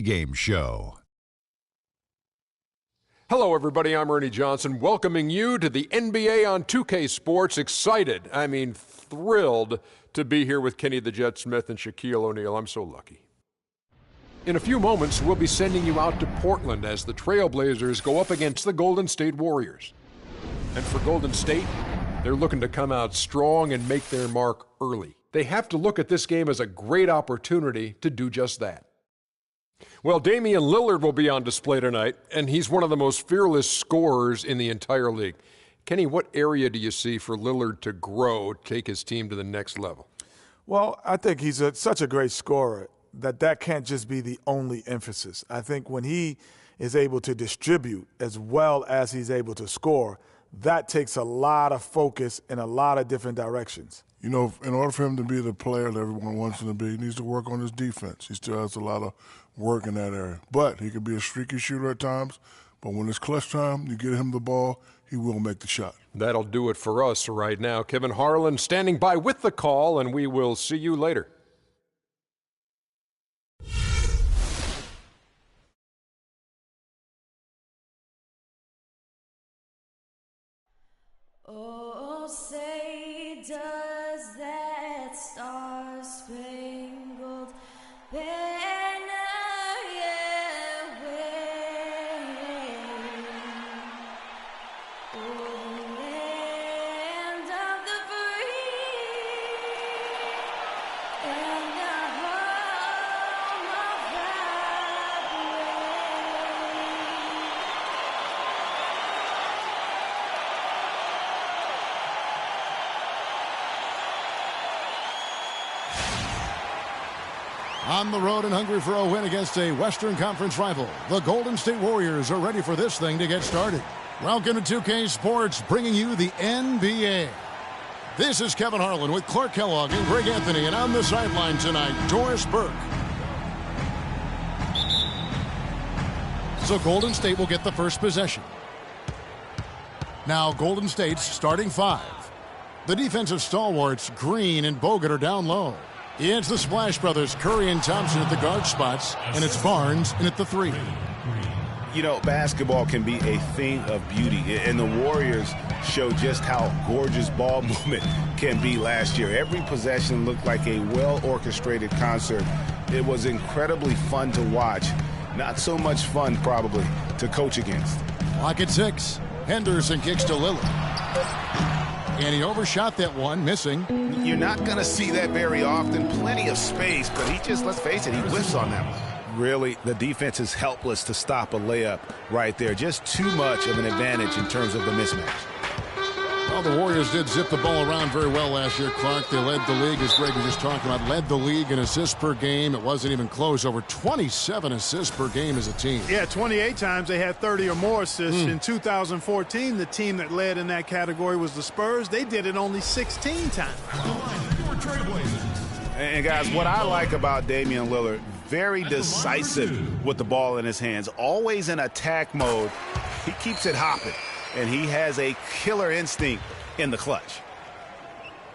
Game show. Hello, everybody. I'm Ernie Johnson, welcoming you to the NBA on 2K Sports. Excited, thrilled to be here with Kenny the Jet Smith and Shaquille O'Neal. I'm so lucky. In a few moments, we'll be sending you out to Portland as the Trailblazers go up against the Golden State Warriors. And for Golden State, they're looking to come out strong and make their mark early. They have to look at this game as a great opportunity to do just that. Well, Damian Lillard will be on display tonight, and he's one of the most fearless scorers in the entire league. Kenny, what area do you see for Lillard to grow, take his team to the next level? Well, I think he's such a great scorer that can't just be the only emphasis. I think when he is able to distribute as well as he's able to score, that takes a lot of focus in a lot of different directions. You know, in order for him to be the player that everyone wants him to be, he needs to work on his defense. He still has a lot of work in that area. But he can be a streaky shooter at times. But when it's clutch time, you get him the ball, he will make the shot. That'll do it for us right now. Kevin Harlan standing by with the call, and we will see you later. Oh, say does that star-spangled banner yet wave o'er the land of the free and the home of the On the road and hungry for a win against a Western Conference rival, the Golden State Warriors are ready for this thing to get started. Welcome to 2K Sports, bringing you the NBA. This is Kevin Harlan with Clark Kellogg and Greg Anthony, and on the sideline tonight, Doris Burke. So Golden State will get the first possession. Now Golden State's starting five. The defensive stalwarts, Green and Bogut, are down low. It's the Splash Brothers, Curry and Thompson at the guard spots, and it's Barnes in at the three. You know, basketball can be a thing of beauty, and the Warriors show just how gorgeous ball movement can be last year. Every possession looked like a well-orchestrated concert. It was incredibly fun to watch. Not so much fun, probably, to coach against. Clock at 6. Henderson kicks to Lillard. And he overshot that one, missing. You're not going to see that very often. Plenty of space, but he just, let's face it, he whiffs on that one. Really, the defense is helpless to stop a layup right there. Just too much of an advantage in terms of the mismatch. Well, the Warriors did zip the ball around very well last year, Clark. They led the league, as Greg was just talking about, led the league in assists per game. It wasn't even close. Over 27 assists per game as a team. Yeah, 28 times they had 30 or more assists. In 2014, the team that led in that category was the Spurs. They did it only 16 times. And guys, what I like about Damian Lillard, very decisive with the ball in his hands. Always in attack mode. He keeps it hopping. And he has a killer instinct in the clutch.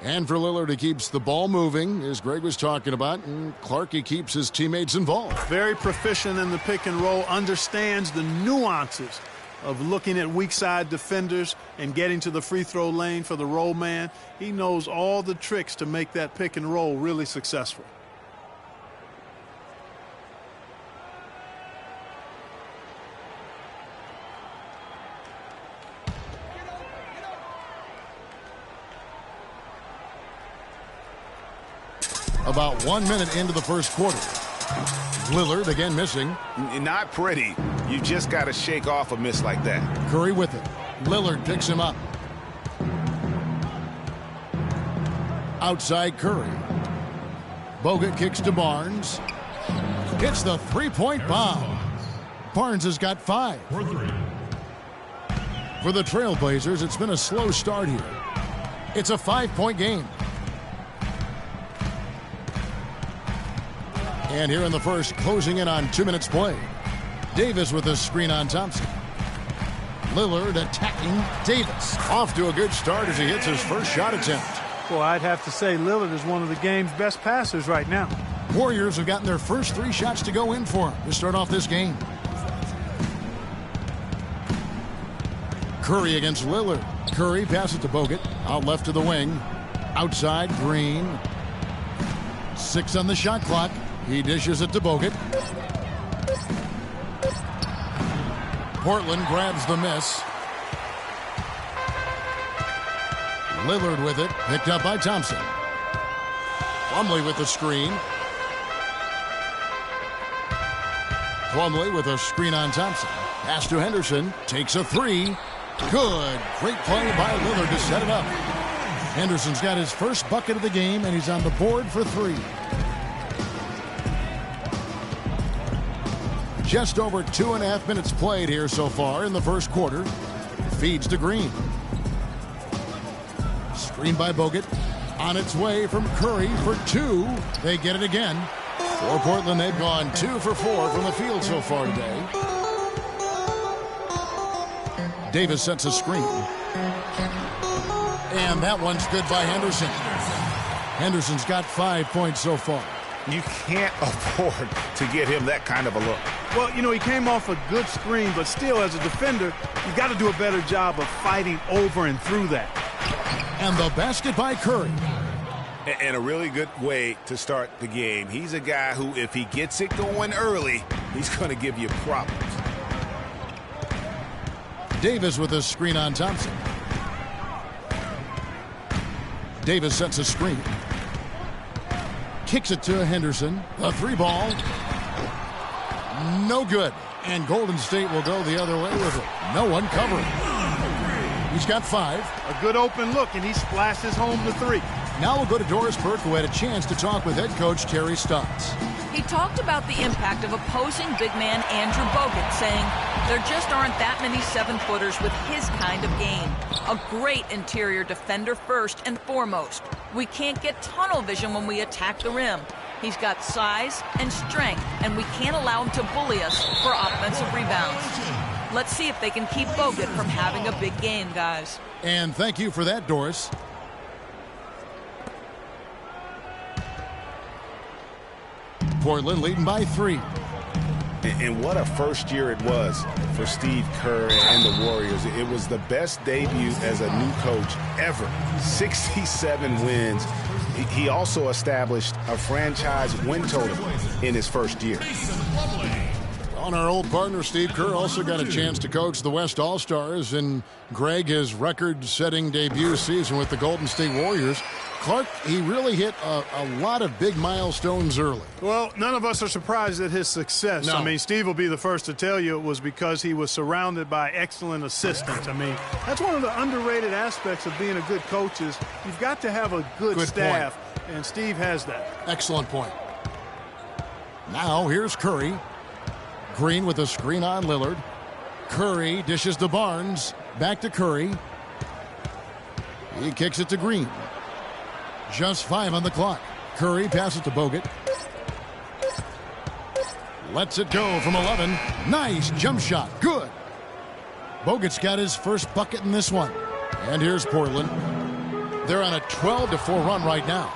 And for Lillard, he keeps the ball moving, as Greg was talking about. And Clark, he keeps his teammates involved. Very proficient in the pick and roll, understands the nuances of looking at weak side defenders and getting to the free throw lane for the roll man. He knows all the tricks to make that pick and roll really successful. About 1 minute into the first quarter. Lillard again missing. Not pretty. You just got to shake off a miss like that. Curry with it. Lillard picks him up. Outside Curry. Bogut kicks to Barnes. Hits the three-point bomb. Barnes has got 5. For the Trailblazers, it's been a slow start here. It's a 5-point game. And here in the first, closing in on 2 minutes play. Davis with a screen on Thompson. Lillard attacking Davis. Off to a good start as he hits his first shot attempt. Well, I'd have to say Lillard is one of the game's best passers right now. Warriors have gotten their first 3 shots to go in for them to start off this game. Curry against Lillard. Curry passes to Bogut. Out left to the wing. Outside, Green. 6 on the shot clock. He dishes it to Bogut. Portland grabs the miss. Lillard with it. Picked up by Thompson. Plumlee with the screen. Plumlee with a screen on Thompson. Pass to Henderson. Takes a 3. Good. Great play by Lillard to set it up. Henderson's got his first bucket of the game, and he's on the board for 3. Just over 2.5 minutes played here so far in the first quarter. Feeds to Green. Screen by Bogut. On its way from Curry for 2. They get it again. For Portland, they've gone 2 for 4 from the field so far today. Davis sets a screen. And that one's good by Henderson. Henderson's got 5 points so far. You can't afford to get him that kind of a look. Well, you know, he came off a good screen, but still, as a defender, you got to do a better job of fighting over and through that. And the basket by Curry. And a really good way to start the game. He's a guy who, if he gets it going early, he's going to give you problems. Davis with a screen on Thompson. Davis sets a screen. Kicks it to Henderson. A 3-ball. No good. And Golden State will go the other way with it. No one covering. He's got 5. A good open look, and he splashes home the 3. Now we'll go to Doris Burke, who had a chance to talk with head coach Terry Stotts. He talked about the impact of opposing big man Andrew Bogut, saying there just aren't that many 7-footers with his kind of game. A great interior defender first and foremost. We can't get tunnel vision when we attack the rim. He's got size and strength, and we can't allow him to bully us for offensive rebounds. Let's see if they can keep Bogut from having a big game, guys. And thank you for that, Doris. Portland leading by 3. And what a first year it was for Steve Kerr and the Warriors. It was the best debut as a new coach ever. 67 wins. He also established a franchise win total in his first year. On our old partner, Steve Kerr also got a chance to coach the West All-Stars, and Greg, his record-setting debut season with the Golden State Warriors. Clark, he really hit a lot of big milestones early. Well, none of us are surprised at his success. No. I mean, Steve will be the first to tell you it was because he was surrounded by excellent assistants. I mean, that's one of the underrated aspects of being a good coach is you've got to have a good staff, and Steve has that. Excellent point. Now, here's Curry. Green with a screen on Lillard. Curry dishes to Barnes. Back to Curry. He kicks it to Green. Just 5 on the clock. Curry passes to Bogut. Lets it go from 11. Nice jump shot. Good. Bogut's got his first bucket in this one. And here's Portland. They're on a 12-4 run right now.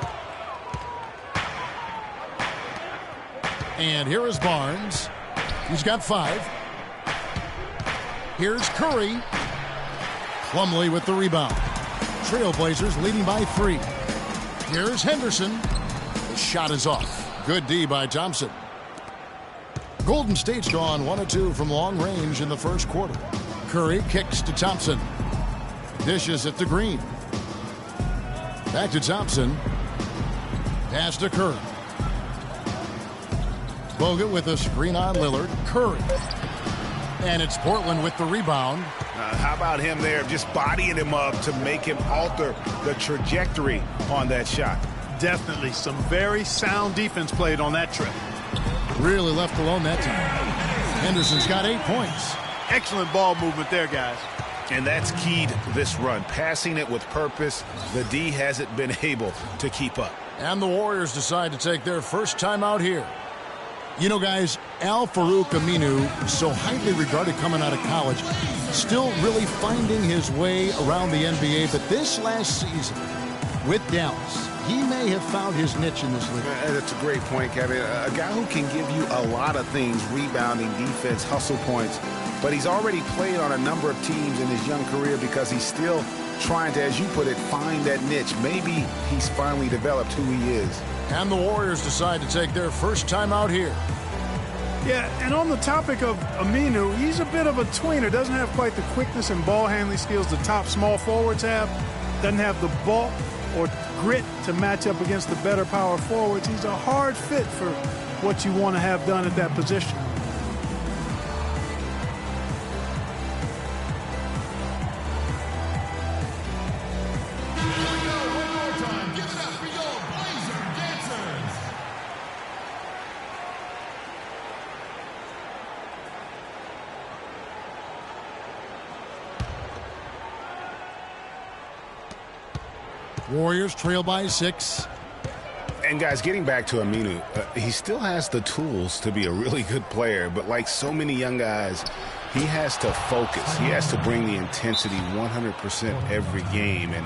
And here is Barnes. He's got 5. Here's Curry. Plumlee with the rebound. Trailblazers leading by 3. Here's Henderson. The shot is off. Good D by Thompson. Golden State's gone 1 of 2 from long range in the first quarter. Curry kicks to Thompson. Dishes it to Green. Back to Thompson. Pass to Curry. Bogut with a screen on Lillard. Curry. And it's Portland with the rebound. How about him there just bodying him up to make him alter the trajectory on that shot? Definitely some very sound defense played on that trip. Really left alone that time. Henderson's got 8 points. Excellent ball movement there, guys. And that's keyed this run. Passing it with purpose. The D hasn't been able to keep up. And the Warriors decide to take their first time out here. You know, guys, Al-Farouq Aminu, so highly regarded coming out of college, still really finding his way around the NBA. But this last season with Dallas, he may have found his niche in this league. That's a great point, Kevin. A guy who can give you a lot of things, rebounding, defense, hustle points, but he's already played on a number of teams in his young career because he's still trying to, as you put it, find that niche. Maybe he's finally developed who he is. And the Warriors decide to take their first time out here. Yeah, and on the topic of Aminu, he's a bit of a tweener. Doesn't have quite the quickness and ball handling skills the top small forwards have. Doesn't have the bulk or grit to match up against the better power forwards. He's a hard fit for what you want to have done at that position. Warriors trail by 6. And guys, getting back to Aminu, he still has the tools to be a really good player, but like so many young guys, he has to focus. He has to bring the intensity 100% every game, and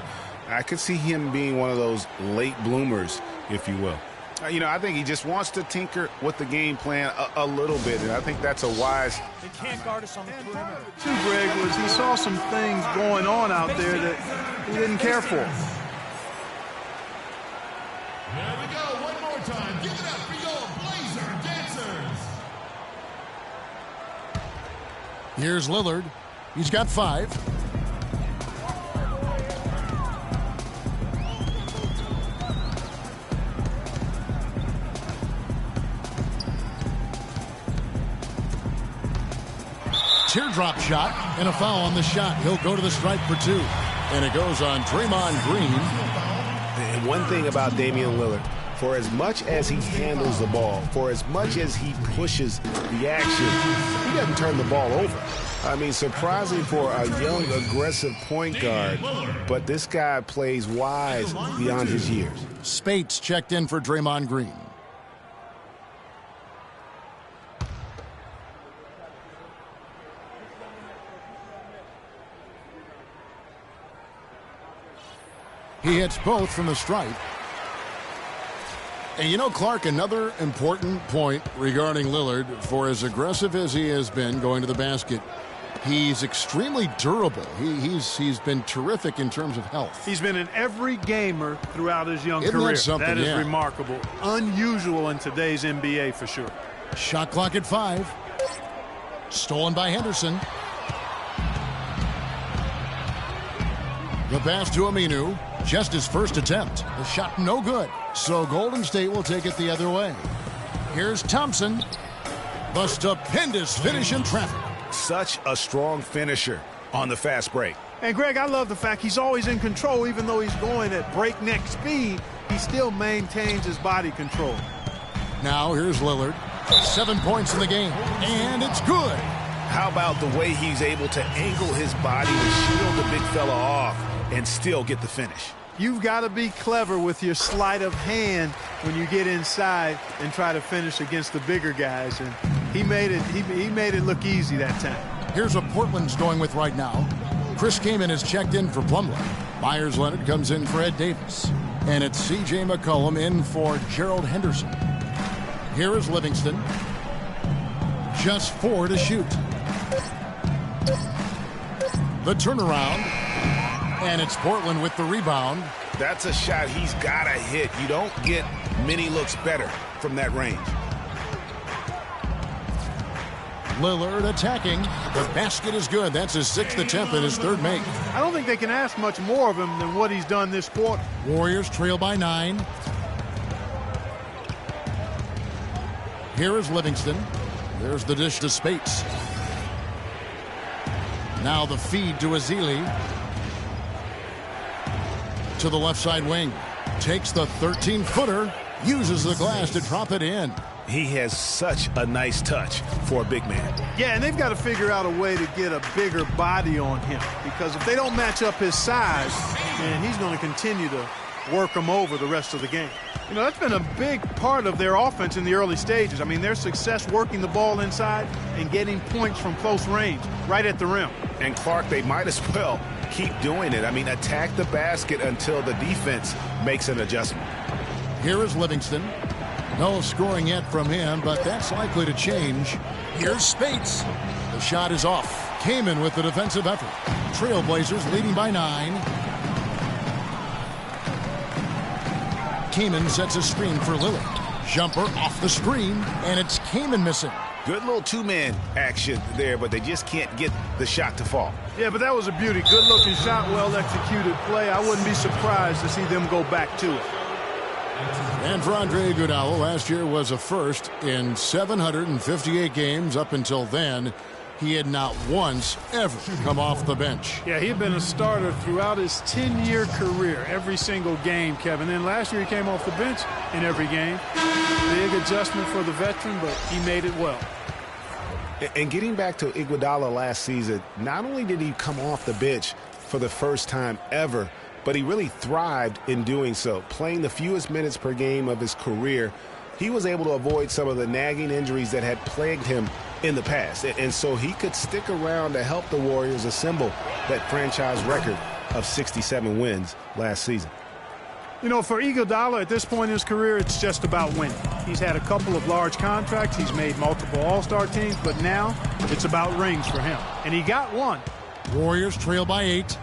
I could see him being one of those late bloomers, if you will. I think he just wants to tinker with the game plan a little bit, and I think that's a wise. They can't guard us on the perimeter. Too, Greg, was he saw some things going on out there that he didn't care for. There we go, one more time. Give it up for your Blazer dancers. Here's Lillard. He's got 5. Teardrop shot and a foul on the shot. He'll go to the stripe for 2. And it goes on Draymond Green. And one thing about Damian Lillard, for as much as he handles the ball, for as much as he pushes the action, he doesn't turn the ball over. I mean, surprising for a young, aggressive point guard, but this guy plays wise beyond his years. Spates checked in for Draymond Green. He hits both from the stripe. And Clark, another important point regarding Lillard, for as aggressive as he has been going to the basket, he's extremely durable. He's been terrific in terms of health. He's been an every gamer throughout his young Isn't career. that That is yeah. remarkable. Unusual in today's NBA for sure. Shot clock at 5. Stolen by Henderson. The pass to Aminu. Just his first attempt. The shot no good. So Golden State will take it the other way. Here's Thompson. The stupendous finish in traffic. Such a strong finisher on the fast break. And, Greg, I love the fact he's always in control. Even though he's going at breakneck speed, he still maintains his body control. Now here's Lillard. 7 points in the game. And it's good. How about the way he's able to angle his body to shield the big fella off and still get the finish? You've got to be clever with your sleight of hand when you get inside and try to finish against the bigger guys. And he made it look easy that time. Here's what Portland's going with right now. Chris Kaman is checked in for Plumlee. Myers Leonard comes in for Ed Davis. And it's C.J. McCollum in for Gerald Henderson. Here is Livingston. Just 4 to shoot. The turnaround. And it's Portland with the rebound. That's a shot he's got to hit. You don't get many looks better from that range. Lillard attacking. The basket is good. That's his 6th attempt and his 3rd make. I don't think they can ask much more of him than what he's done this quarter. Warriors trail by 9. Here is Livingston. There's the dish to Spates. Now the feed to Ezeli. To the left side wing. Takes the 13-footer. Uses the glass to drop it in. He has such a nice touch for a big man. Yeah, and they've got to figure out a way to get a bigger body on him, because if they don't match up his size, man, he's going to continue to work him over the rest of the game. You know, that's been a big part of their offense in the early stages. I mean, their success working the ball inside and getting points from close range, right at the rim. And Clark, they might as well keep doing it. I mean, attack the basket until the defense makes an adjustment. Here is Livingston. No scoring yet from him, but that's likely to change. Here's Spates. The shot is off. Kamen with the defensive effort. Trailblazers leading by 9. Kamen sets a screen for Lillard. Jumper off the screen, and it's Kamen missing. Good little two-man action there, but they just can't get the shot to fall. Yeah, but that was a beauty. Good-looking shot, well-executed play. I wouldn't be surprised to see them go back to it. And for Andre Iguodala, last year was a first in 758 games. Up until then, he had not once ever come off the bench. Yeah, he had been a starter throughout his 10-year career, every single game, Kevin. And last year he came off the bench in every game. Big adjustment for the veteran, but he made it well. And getting back to Iguodala last season, not only did he come off the bench for the first time ever, but he really thrived in doing so. Playing the fewest minutes per game of his career, he was able to avoid some of the nagging injuries that had plagued him in the past. And so he could stick around to help the Warriors assemble that franchise record of 67 wins last season. You know, for Iguodala at this point in his career, it's just about winning. He's had a couple of large contracts. He's made multiple All-Star teams, but now it's about rings for him. And he got one. Warriors trail by 8.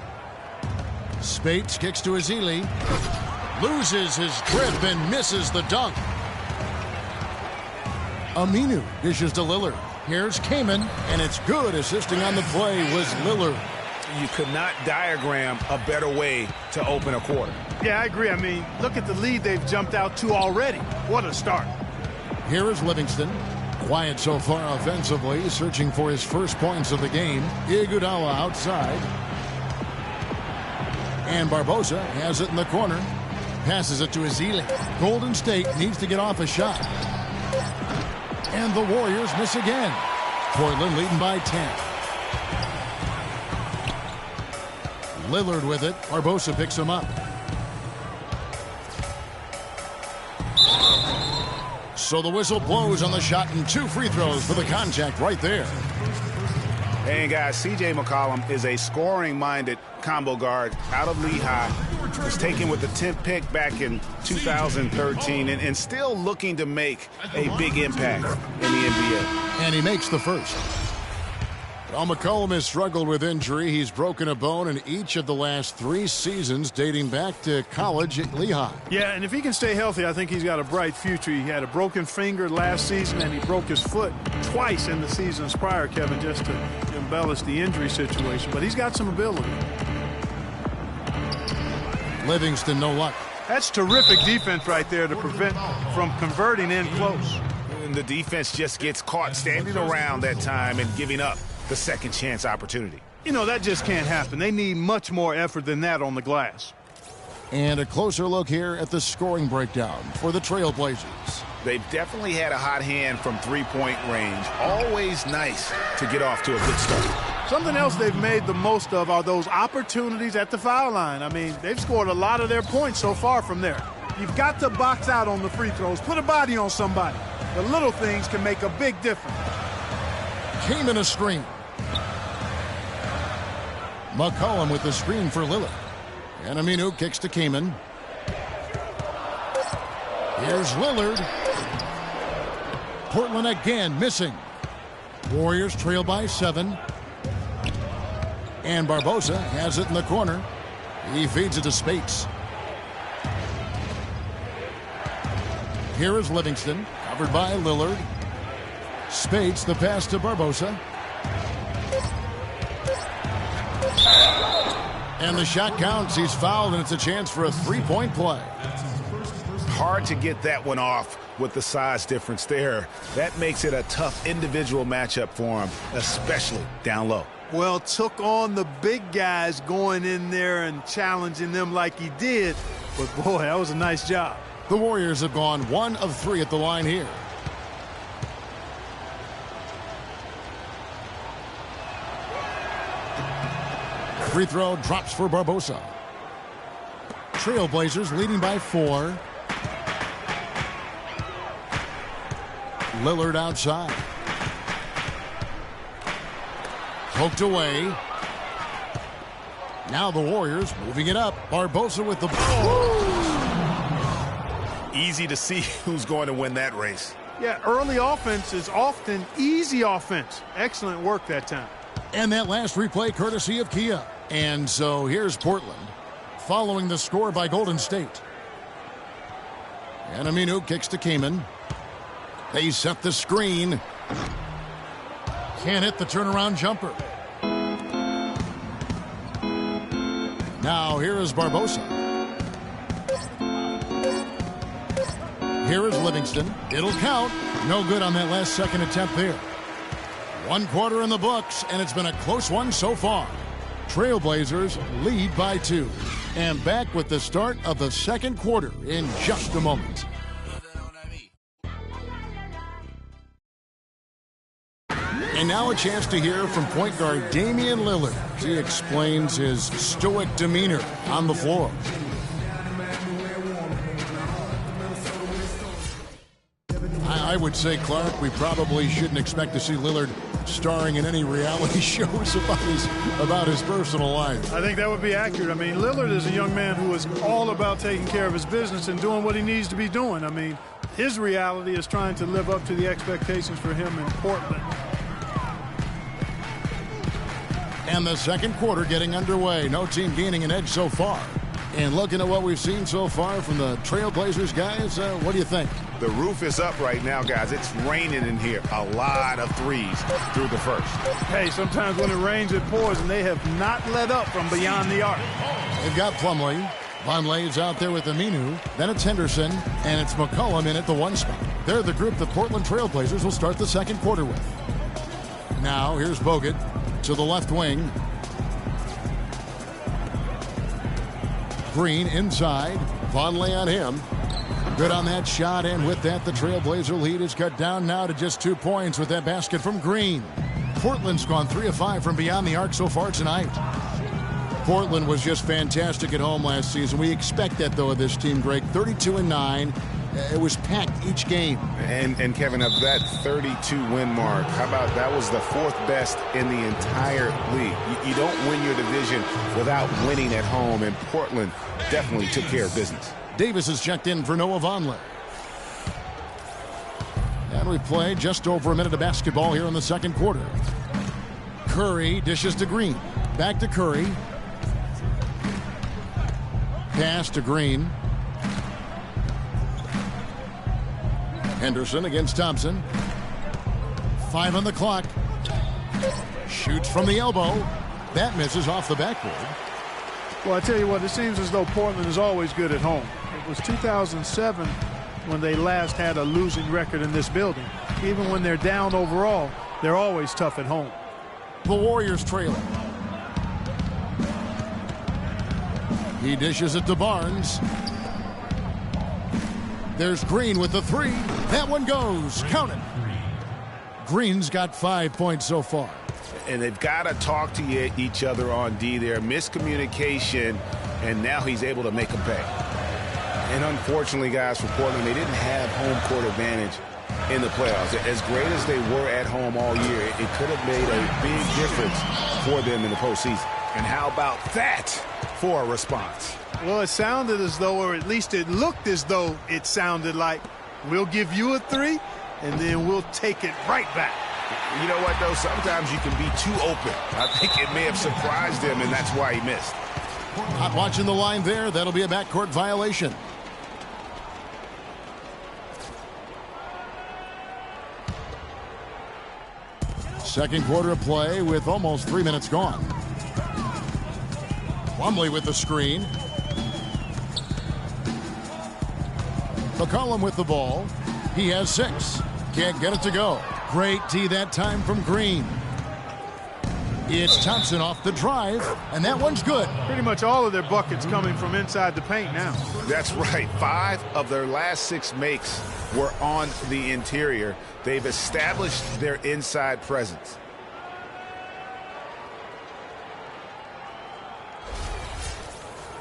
Spates kicks to Ezeli. Loses his grip and misses the dunk. Aminu dishes to Lillard. Here's Kamen, and it's good. Assisting on the play was Lillard. You could not diagram a better way to open a quarter. Yeah, I agree. I mean, look at the lead they've jumped out to already. What a start. Here is Livingston. Quiet so far offensively, searching for his first points of the game. Iguodala outside. And Barbosa has it in the corner. Passes it to Ezeli. Golden State needs to get off a shot. And the Warriors miss again. Portland leading by 10. Lillard with it. Barbosa picks him up. So the whistle blows on the shot and 2 free throws for the contact right there. And guys, C.J. McCollum is a scoring-minded combo guard out of Lehigh. Was taken with the 10th pick back in 2013 and still looking to make a big impact in the NBA. And he makes the first. While McCollum has struggled with injury, he's broken a bone in each of the last 3 seasons dating back to college at Lehigh. Yeah, and if he can stay healthy, I think he's got a bright future. He had a broken finger last season, and he broke his foot twice in the seasons prior, Kevin, just to embellish the injury situation. But he's got some ability. Livingston, no luck. That's terrific defense right there to prevent from converting in close. And the defense just gets caught standing around that time and giving up the second chance opportunity. You know, that just can't happen. They need much more effort than that on the glass. And a closer look here at the scoring breakdown for the Trailblazers. They've definitely had a hot hand from three-point range. Always nice to get off to a good start. Something else they've made the most of are those opportunities at the foul line. I mean, they've scored a lot of their points so far from there. You've got to box out on the free throws. Put a body on somebody. The little things can make a big difference. Came in a screen. McCollum with the screen for Lillard. And Aminu kicks to Kamen. Here's Lillard. Portland again missing. Warriors trail by 7. And Barbosa has it in the corner. He feeds it to Spates. Here is Livingston, covered by Lillard. Spates, the pass to Barbosa. And the shot counts. He's fouled, and it's a chance for a three-point play. Hard to get that one off with the size difference there. That makes it a tough individual matchup for him, especially down low. Well, took on the big guys going in there and challenging them like he did. But, boy, that was a nice job. The Warriors have gone 1 of 3 at the line here. Free throw drops for Barbosa. Trailblazers leading by 4. Lillard outside. Poked away. Now the Warriors moving it up. Barbosa with the ball. Easy to see who's going to win that race. Yeah, early offense is often easy offense. Excellent work that time. And that last replay courtesy of Kia. And so here's Portland following the score by Golden State. And Aminu kicks to Kaman. They set the screen. Can't hit the turnaround jumper. Now here is Barbosa. Here is Livingston. It'll count. No good on that last second attempt there. 1 quarter in the books, and it's been a close one so far. Trailblazers lead by 2. And back with the start of the second quarter in just a moment. And now a chance to hear from point guard Damian Lillard as he explains his stoic demeanor on the floor. I would say, Clark, we probably shouldn't expect to see Lillard starring in any reality shows about his personal life. I think that would be accurate. I mean, Lillard is a young man who is all about taking care of his business and doing what he needs to be doing. I mean, his reality is trying to live up to the expectations for him in Portland. And the second quarter getting underway. No team gaining an edge so far. And looking at what we've seen so far from the Trailblazers, guys, what do you think? The roof is up right now, guys. It's raining in here. A lot of threes through the first. Hey, sometimes when it rains, it pours, and they have not let up from beyond the arc. They've got Plumlee. Vonleh's out there with Aminu. Then it's Henderson, and it's McCollum in at the 1 spot. They're the group the Portland Trailblazers will start the second quarter with. Now, here's Bogut to the left wing. Green inside. Vonleh on him. Good on that shot, and with that, the Trailblazer lead is cut down now to just 2 points with that basket from Green. Portland's gone 3 of 5 from beyond the arc so far tonight. Portland was just fantastic at home last season. We expect that, though, of this team, Greg. 32-9. It was packed each game. And Kevin, of that 32-win mark, how about that was the 4th best in the entire league. You don't win your division without winning at home, and Portland definitely took care of business. Davis is checked in for Noah Vonleh. And we play just over a minute of basketball here in the second quarter. Curry dishes to Green. Back to Curry. Pass to Green. Henderson against Thompson. 5 on the clock. Shoots from the elbow. That misses off the backboard. Well, I tell you what, it seems as though Portland is always good at home. It was 2007 when they last had a losing record in this building. Even when they're down overall, they're always tough at home. The Warriors trailing. He dishes it to Barnes. There's Green with the 3. That one goes. Count it. Green's got 5 points so far. And they've got to talk to each other on D there. Miscommunication, and now he's able to make them pay. And unfortunately, guys, for Portland, they didn't have home court advantage in the playoffs. As great as they were at home all year, it could have made a big difference for them in the postseason. And how about that for a response? Well, it sounded as though, or at least it looked as though it sounded like, we'll give you a 3, and then we'll take it right back. You know what, though? Sometimes you can be too open. I think it may have surprised him, and that's why he missed. Not watching the line there. That'll be a backcourt violation. Second quarter of play with almost 3 minutes gone. Plumlee with the screen. McCollum with the ball. He has 6. Can't get it to go. Great D that time from Green. It's Thompson off the drive, and that one's good. Pretty much all of their buckets coming from inside the paint now. That's right. 5 of their last 6 makes were on the interior. They've established their inside presence.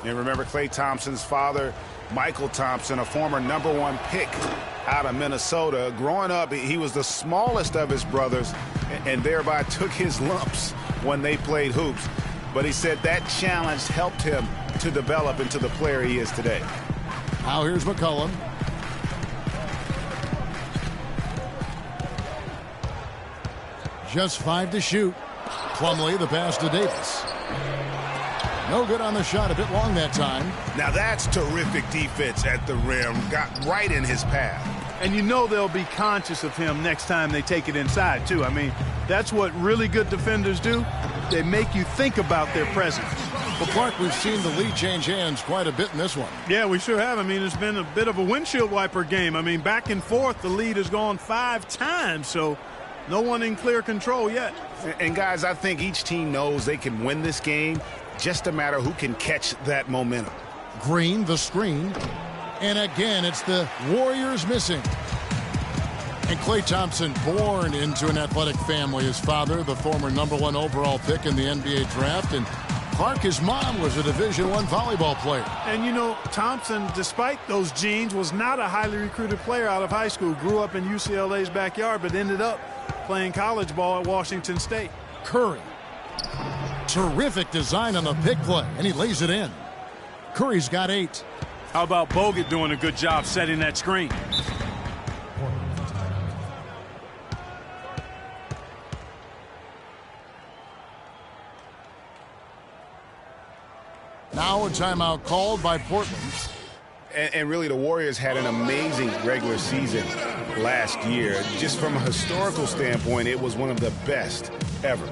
And remember, Klay Thompson's father, Michael Thompson, a former #1 pick out of Minnesota. Growing up, he was the smallest of his brothers and thereby took his lumps when they played hoops. But he said that challenge helped him to develop into the player he is today. Now here's McCollum. Just 5 to shoot. Plumlee, the pass to Davis. No good on the shot, a bit long that time. Now that's terrific defense at the rim. Got right in his path. And you know they'll be conscious of him next time they take it inside, too. I mean, that's what really good defenders do. They make you think about their presence. Well, Clark, we've seen the lead change hands quite a bit in this one. Yeah, we sure have. I mean, it's been a bit of a windshield wiper game. I mean, back and forth, the lead has gone 5 times, so no one in clear control yet. And guys, I think each team knows they can win this game. Just a matter who can catch that momentum. Green, the screen. And again, it's the Warriors missing. And Klay Thompson, born into an athletic family. His father, the former #1 overall pick in the NBA draft. And Clark, his mom, was a Division I volleyball player. And, you know, Thompson, despite those genes, was not a highly recruited player out of high school. Grew up in UCLA's backyard, but ended up playing college ball at Washington State. Curry. Terrific design on the pick play, and he lays it in. Curry's got 8. How about Bogut doing a good job setting that screen? Now a timeout called by Portland. And really, the Warriors had an amazing regular season last year. Just from a historical standpoint, it was one of the best ever.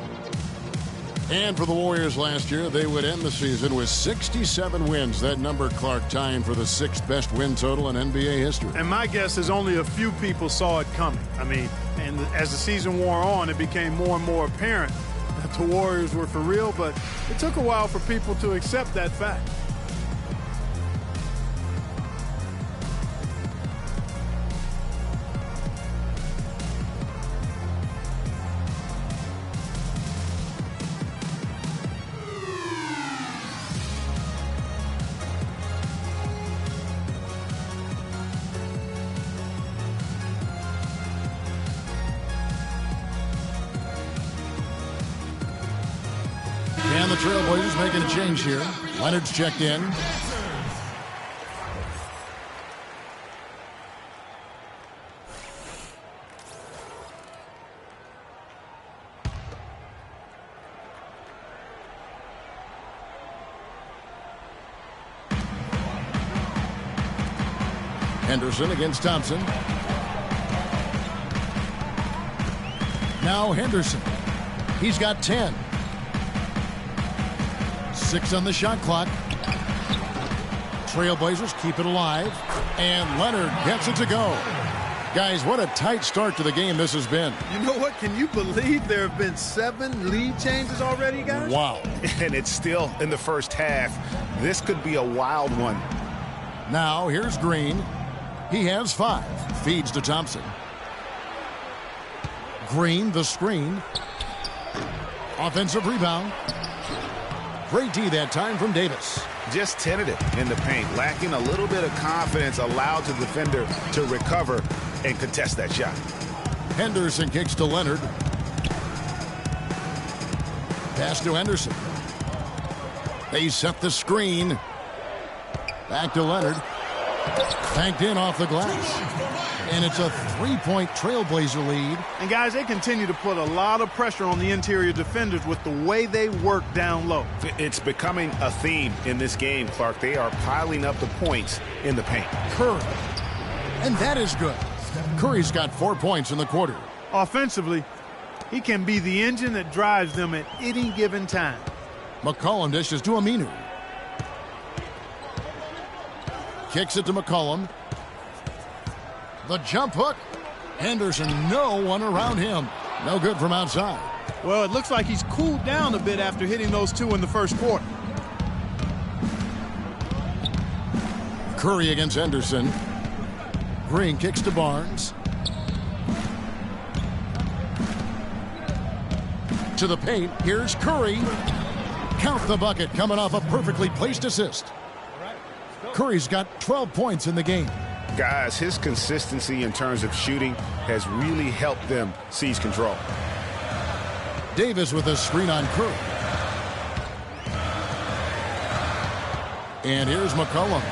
And for the Warriors last year, they would end the season with 67 wins. That number, Clark, tying for the 6th best win total in NBA history. And my guess is only a few people saw it coming. I mean, and as the season wore on, it became more and more apparent that the Warriors were for real, but it took a while for people to accept that fact. And the Trailblazers making a change here. Leonard's checked in. Henderson against Thompson. Now Henderson. He's got 10. 6 on the shot clock. Trailblazers keep it alive. And Leonard gets it to go. Guys, what a tight start to the game this has been. You know what? Can you believe there have been 7 lead changes already, guys? Wow. And it's still in the first half. This could be a wild one. Now here's Green. He has 5. Feeds to Thompson. Green, the screen. Offensive rebound. Great D that time from Davis. Just tentative in the paint, lacking a little bit of confidence, allowed the defender to recover and contest that shot. Henderson kicks to Leonard. Pass to Henderson. They set the screen. Back to Leonard. Banked in off the glass. And it's a 3-point Trailblazer lead. And guys, they continue to put a lot of pressure on the interior defenders with the way they work down low. It's becoming a theme in this game, Clark. They are piling up the points in the paint. Curry. And that is good. Curry's got 4 points in the quarter. Offensively, he can be the engine that drives them at any given time. McCollum dishes to Aminu. Kicks it to McCollum. The jump hook. Henderson, no one around him. No good from outside. Well, it looks like he's cooled down a bit after hitting those 2 in the first quarter. Curry against Henderson. Green kicks to Barnes. To the paint. Here's Curry. Count the bucket coming off a perfectly placed assist. Curry's got 12 points in the game. guys, his consistency in terms of shooting has really helped them seize control. Davis with a screen on Curry. And here's McCollum.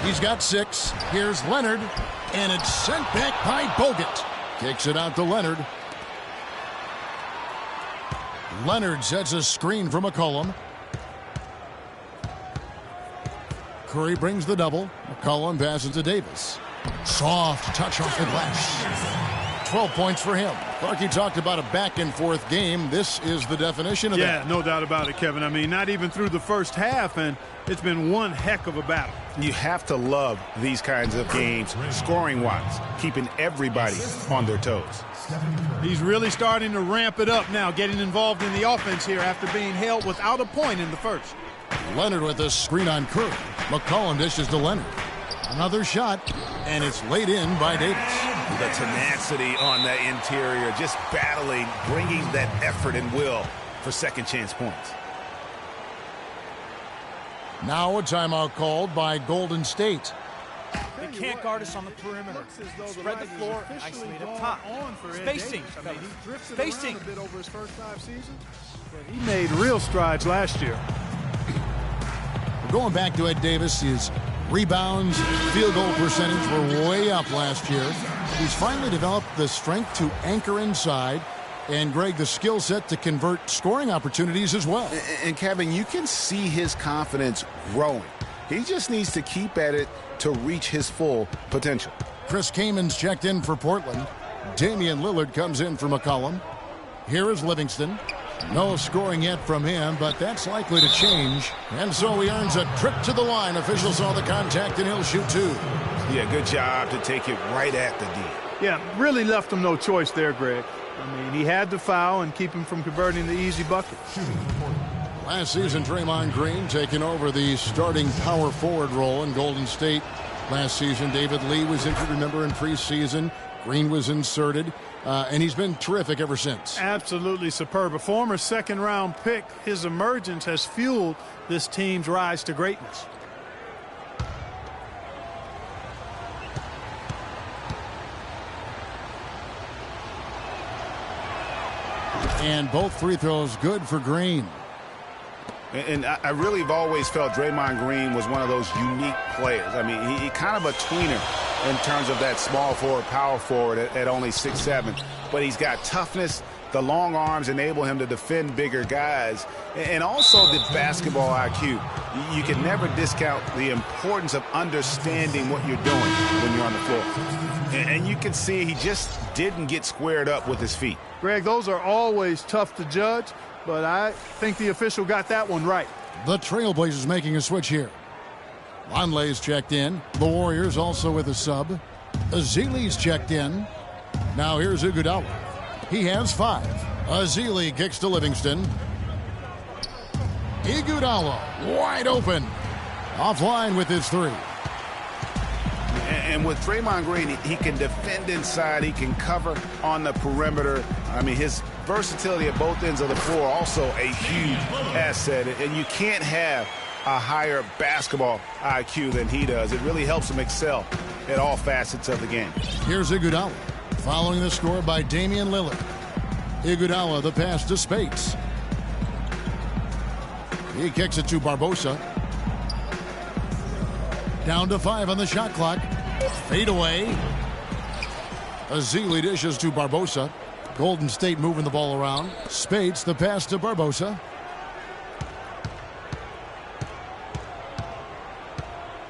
He's got 6. Here's Leonard. And it's sent back by Bogut. Kicks it out to Leonard. Leonard sets a screen for McCollum. Curry brings the double. McCollum passes to Davis. Soft touch off the glass. 12 points for him. Clark, you talked about a back-and-forth game. This is the definition of that. Yeah, no doubt about it, Kevin. I mean, not even through the first half, and it's been one heck of a battle. You have to love these kinds of games, scoring-wise, keeping everybody on their toes. He's really starting to ramp it up now, getting involved in the offense here after being held without a point in the first. Leonard with a screen on Curry. McCollum dishes to Leonard. Another shot, and it's laid in by Davis. The tenacity on that interior, just battling, bringing that effort and will for second chance points. Now a timeout called by Golden State. They can't guard us on the perimeter. Spread the floor, isolate up top. Spacing. Spacing. A bit over his first 5 seasons, but he made real strides last year. Going back to Ed Davis, his rebounds, field goal percentage were way up last year. He's finally developed the strength to anchor inside, and Greg, the skill set to convert scoring opportunities as well. And Kevin, you can see his confidence growing. He just needs to keep at it to reach his full potential. Chris Kamen's checked in for Portland. Damian Lillard comes in for McCollum. Here is Livingston. No scoring yet from him, but that's likely to change. And so he earns a trip to the line. Officials saw the contact, and he'll shoot 2. Yeah, good job to take it right at the D. Yeah, really left him no choice there, Greg. I mean, he had to foul and keep him from converting the easy bucket. Last season, Draymond Green taking over the starting power forward role in Golden State. Last season, David Lee was injured, remember, in preseason. Green was inserted, and he's been terrific ever since. Absolutely superb. A former second-round pick, his emergence has fueled this team's rise to greatness. And both free throws good for Green. And I really have always felt Draymond Green was one of those unique players. I mean, he kind of a tweener in terms of that small forward, power forward at only 6'7". But he's got toughness. The long arms enable him to defend bigger guys. And also the basketball IQ. You can never discount the importance of understanding what you're doing when you're on the floor. And you can see he just didn't get squared up with his feet. Greg, those are always tough to judge, but I think the official got that one right. The Trailblazers making a switch here. Lonley's checked in. The Warriors also with a sub. Azili's checked in. Now here's Iguodala. He has 5. Azili kicks to Livingston. Iguodala wide open. Offline with his 3. And with Draymond Green, he can defend inside. He can cover on the perimeter. I mean, his versatility at both ends of the floor also a huge asset. And you can't have a higher basketball IQ than he does. It really helps him excel at all facets of the game. Here's Iguodala, following the score by Damian Lillard. Iguodala, the pass to Spates. He kicks it to Barbosa. Down to 5 on the shot clock. Fade away. Azili dishes to Barbosa. Golden State moving the ball around. Spates, the pass to Barbosa.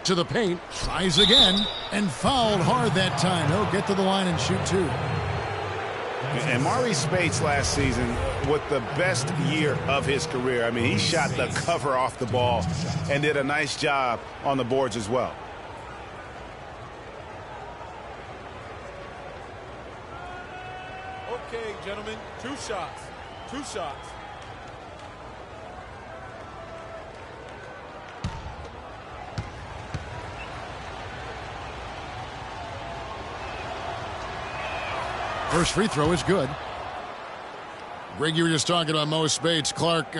To the paint. Tries again. And fouled hard that time. He'll get to the line and shoot 2. And Maurice Spates last season with the best year of his career. I mean, he shot the cover off the ball and did a nice job on the boards as well. Okay, gentlemen, 2 shots. 2 shots. First free throw is good. Greg, you were just talking about Mo Spates. Clark,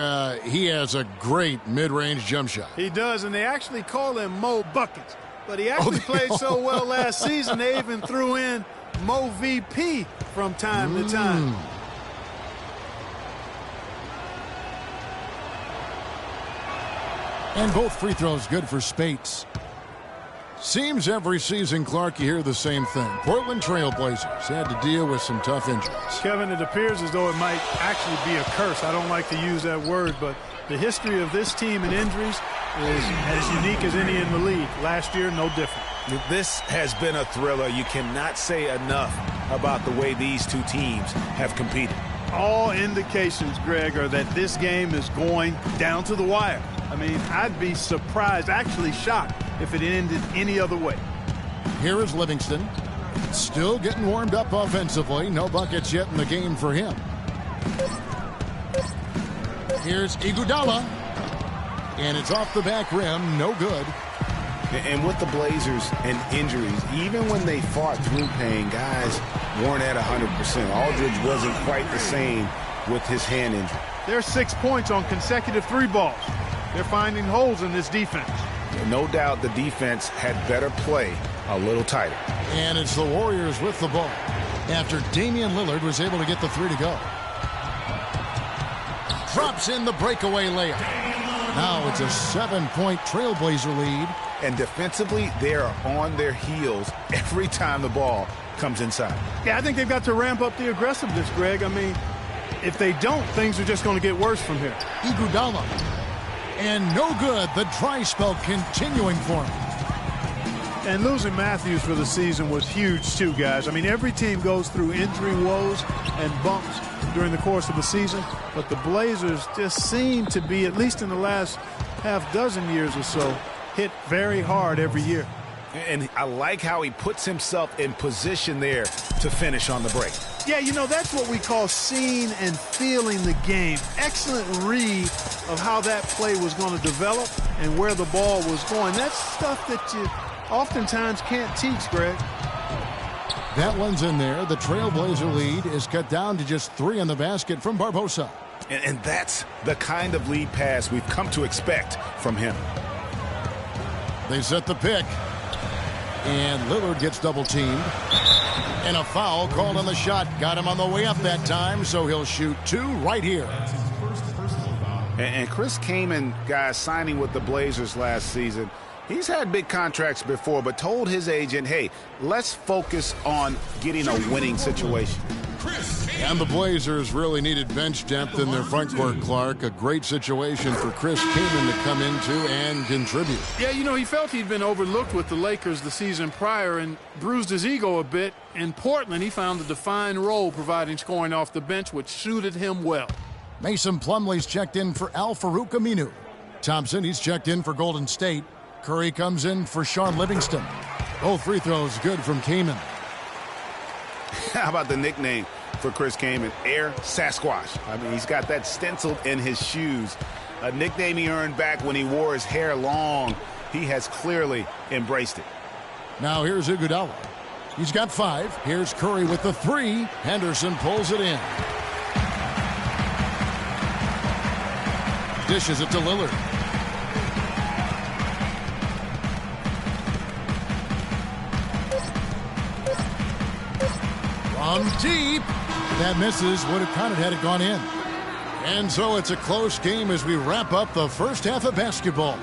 he has a great mid-range jump shot. He does, and they actually call him Mo Buckets. But he actually played so well last season, they even threw in Mo VP from time to time. And both free throws good for Spates. Seems every season, Clark, you hear the same thing. Portland Trailblazers had to deal with some tough injuries. Kevin, it appears as though it might actually be a curse. I don't like to use that word, but the history of this team and injuries is as unique as any in the league. Last year, no different. This has been a thriller. You cannot say enough about the way these two teams have competed. All indications, Greg, are that this game is going down to the wire. I mean, I'd be surprised, actually shocked, if it ended any other way. Here is Livingston. Still getting warmed up offensively. No buckets yet in the game for him. Here's Iguodala. And it's off the back rim. No good. And with the Blazers and injuries, even when they fought through pain, guys weren't at 100%. Aldridge wasn't quite the same with his hand injury. There's 6 points on consecutive three balls. They're finding holes in this defense. No doubt the defense had better play a little tighter. And it's the Warriors with the ball after Damian Lillard was able to get the three to go. Drops in the breakaway layup. Now it's a 7-point Trailblazer lead. And defensively, they are on their heels every time the ball comes inside. Yeah, I think they've got to ramp up the aggressiveness, Greg. I mean, if they don't, things are just going to get worse from here. Iguodala. And no good. The dry spell continuing for him. And losing Matthews for the season was huge too, guys. I mean, every team goes through injury woes and bumps during the course of the season, but the Blazers just seem to be, at least in the last half dozen years or so, hit very hard every year. And I like how he puts himself in position there to finish on the break. Yeah, you know, that's what we call seeing and feeling the game. Excellent read of how that play was going to develop and where the ball was going. That's stuff that you oftentimes can't teach, Greg. That one's in there. The Trailblazer lead is cut down to just 3 in the basket from Barbosa. And that's the kind of lead pass we've come to expect from him. They set the pick. And Lillard gets double-teamed. And a foul called on the shot. Got him on the way up that time, so he'll shoot 2 right here. And Chris Kaman, guys, signing with the Blazers last season, he's had big contracts before, but told his agent, hey, let's focus on getting a winning situation. And the Blazers really needed bench depth in their front court, Clark. A great situation for Chris Kaman to come into and contribute. Yeah, you know, he felt he'd been overlooked with the Lakers the season prior and bruised his ego a bit. In Portland, he found a defined role providing scoring off the bench, which suited him well. Mason Plumlee's checked in for Al-Farouq Aminu. Thompson, he's checked in for Golden State. Curry comes in for Sean Livingston. Both free throws good from Kaman. How about the nickname for Chris Kaman? Air Sasquatch. I mean, he's got that stenciled in his shoes. A nickname he earned back when he wore his hair long. He has clearly embraced it. Now here's Iguodala. He's got 5. Here's Curry with the 3. Henderson pulls it in. Dishes it to Lillard. From deep. That misses. Would have counted had it gone in. And so it's a close game as we wrap up the first half of basketball.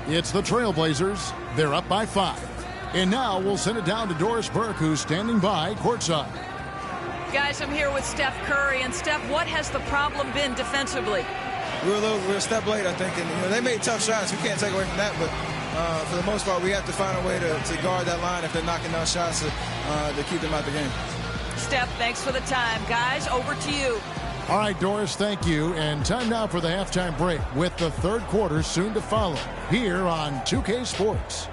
It's the Trailblazers. They're up by 5. And now we'll send it down to Doris Burke, who's standing by courtside. Guys, I'm here with Steph Curry. And Steph, what has the problem been defensively? We're a step late, I think. And you know, they made tough shots. We can't take away from that. But for the most part, we have to find a way to guard that line if they're knocking down shots to keep them out the game. Steph, thanks for the time. Guys, over to you. All right, Doris, thank you. And time now for the halftime break with the third quarter soon to follow here on 2K Sports.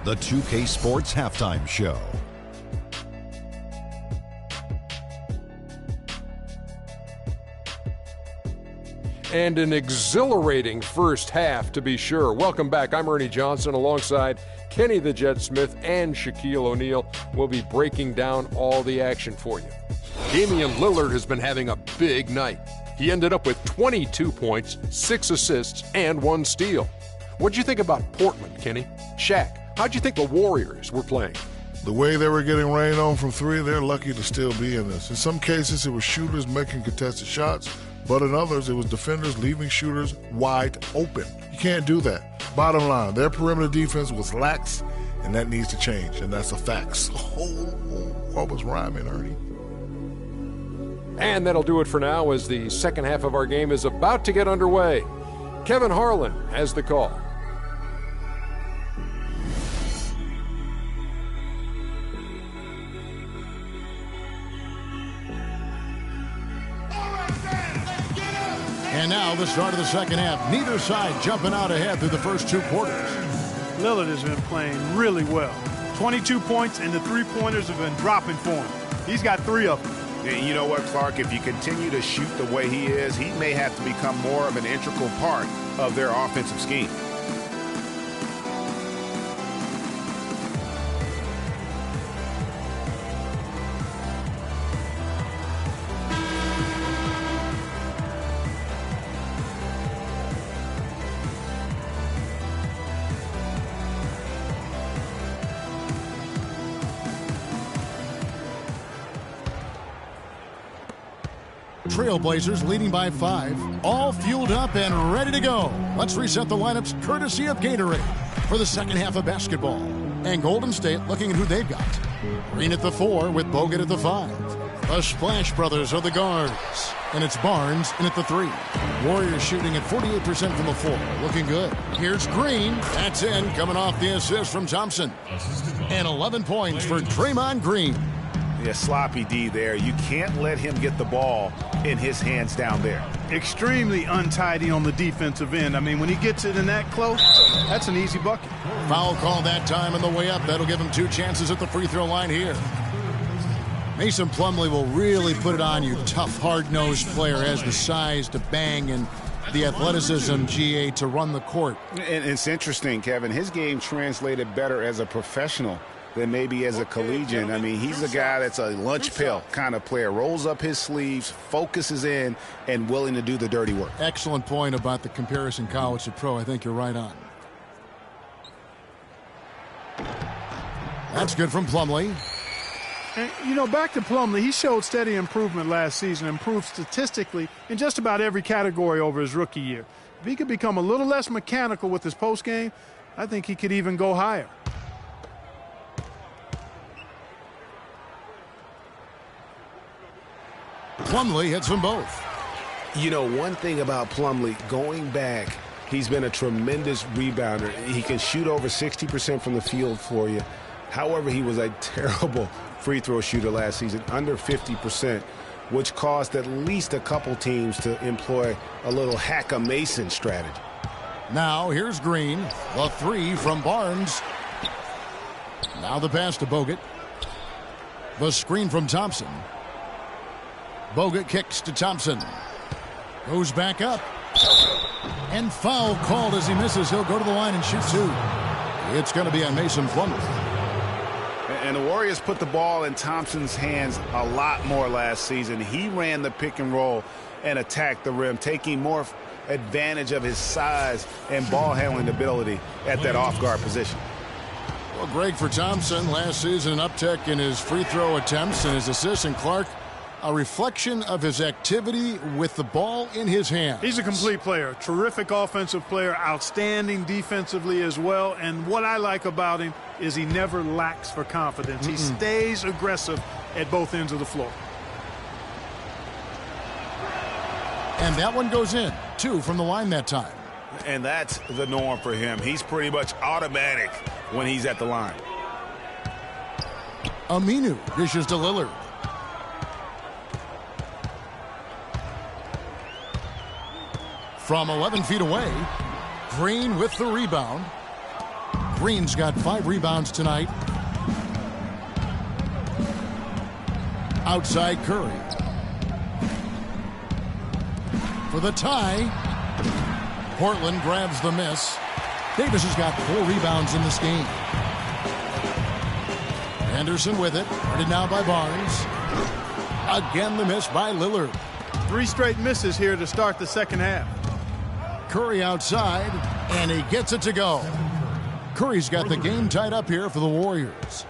The 2K Sports Halftime Show. And an exhilarating first half, to be sure. Welcome back. I'm Ernie Johnson alongside Kenny the Jet Smith and Shaquille O'Neal. We'll be breaking down all the action for you. Damian Lillard has been having a big night. He ended up with 22 points, 6 assists, and 1 steal. What'd you think about Portland, Kenny? Shaq, How'd you think the Warriors were playing? The way they were getting rained on from three, they're lucky to still be in this. In some cases, it was shooters making contested shots, but in others, it was defenders leaving shooters wide open. You can't do that. Bottom line, their perimeter defense was lax, and that needs to change, and that's a fact. What was rhyming, Ernie? And that'll do it for now as the second half of our game is about to get underway. Kevin Harlan has the call. And now the start of the second half. Neither side jumping out ahead through the first 2 quarters. Lillard has been playing really well. 22 points, and the three-pointers have been dropping for him. He's got 3 of them. And you know what, Clark? If you continue to shoot the way he is, he may have to become more of an integral part of their offensive scheme. Trailblazers leading by 5, all fueled up and ready to go. Let's reset the lineups courtesy of Gatorade for the second half of basketball. And Golden State looking at who they've got. Green at the 4 with Bogut at the 5. The Splash Brothers are the guards. And it's Barnes in at the 3. Warriors shooting at 48% from the 4. Looking good. Here's Green. That's in, coming off the assist from Thompson. And 11 points for Draymond Green. Yeah, sloppy D there. You can't let him get the ball in his hands down there. Extremely untidy on the defensive end. I mean, when he gets it in that close, that's an easy bucket. Foul call that time on the way up. That'll give him 2 chances at the free throw line here. Mason Plumlee will really put it on you. Tough, hard-nosed player, has the size to bang and the athleticism, GA, to run the court. And it's interesting, Kevin. His game translated better as a professional than maybe as a collegiate. I mean, he's a guy that's a lunch pail kind of player. Rolls up his sleeves, focuses in, and willing to do the dirty work. Excellent point about the comparison college to pro. I think you're right on. That's good from Plumlee. And, you know, back to Plumlee, he showed steady improvement last season, improved statistically in just about every category over his rookie year. If he could become a little less mechanical with his postgame, I think he could even go higher. Plumlee hits them both. You know, one thing about Plumlee, going back, he's been a tremendous rebounder. He can shoot over 60% from the field for you. However, he was a terrible free throw shooter last season, under 50%, which caused at least a couple teams to employ a little hack-a-Mason strategy. Now here's Green, the 3 from Barnes. Now the pass to Bogut. The screen from Thompson. Bogut kicks to Thompson. Goes back up. And foul called as he misses. He'll go to the line and shoot 2. It's going to be on Mason Plumlee. And the Warriors put the ball in Thompson's hands a lot more last season. He ran the pick and roll and attacked the rim, taking more advantage of his size and ball handling ability at that off-guard position. Well, Greg, for Thompson, last season an uptick in his free throw attempts and his assists, and Clark, a reflection of his activity with the ball in his hand. He's a complete player, terrific offensive player, outstanding defensively as well. And what I like about him is he never lacks for confidence. He stays aggressive at both ends of the floor. And that one goes in. 2 from the line that time. And that's the norm for him. He's pretty much automatic when he's at the line. Aminu dishes to Lillard. From 11 feet away, Green with the rebound. Green's got 5 rebounds tonight. Outside Curry. For the tie. Portland grabs the miss. Davis has got 4 rebounds in this game. Anderson with it. Guarded now by Barnes. Again the miss by Lillard. 3 straight misses here to start the second half. Curry outside, and he gets it to go. Curry's got the game tied up here for the Warriors.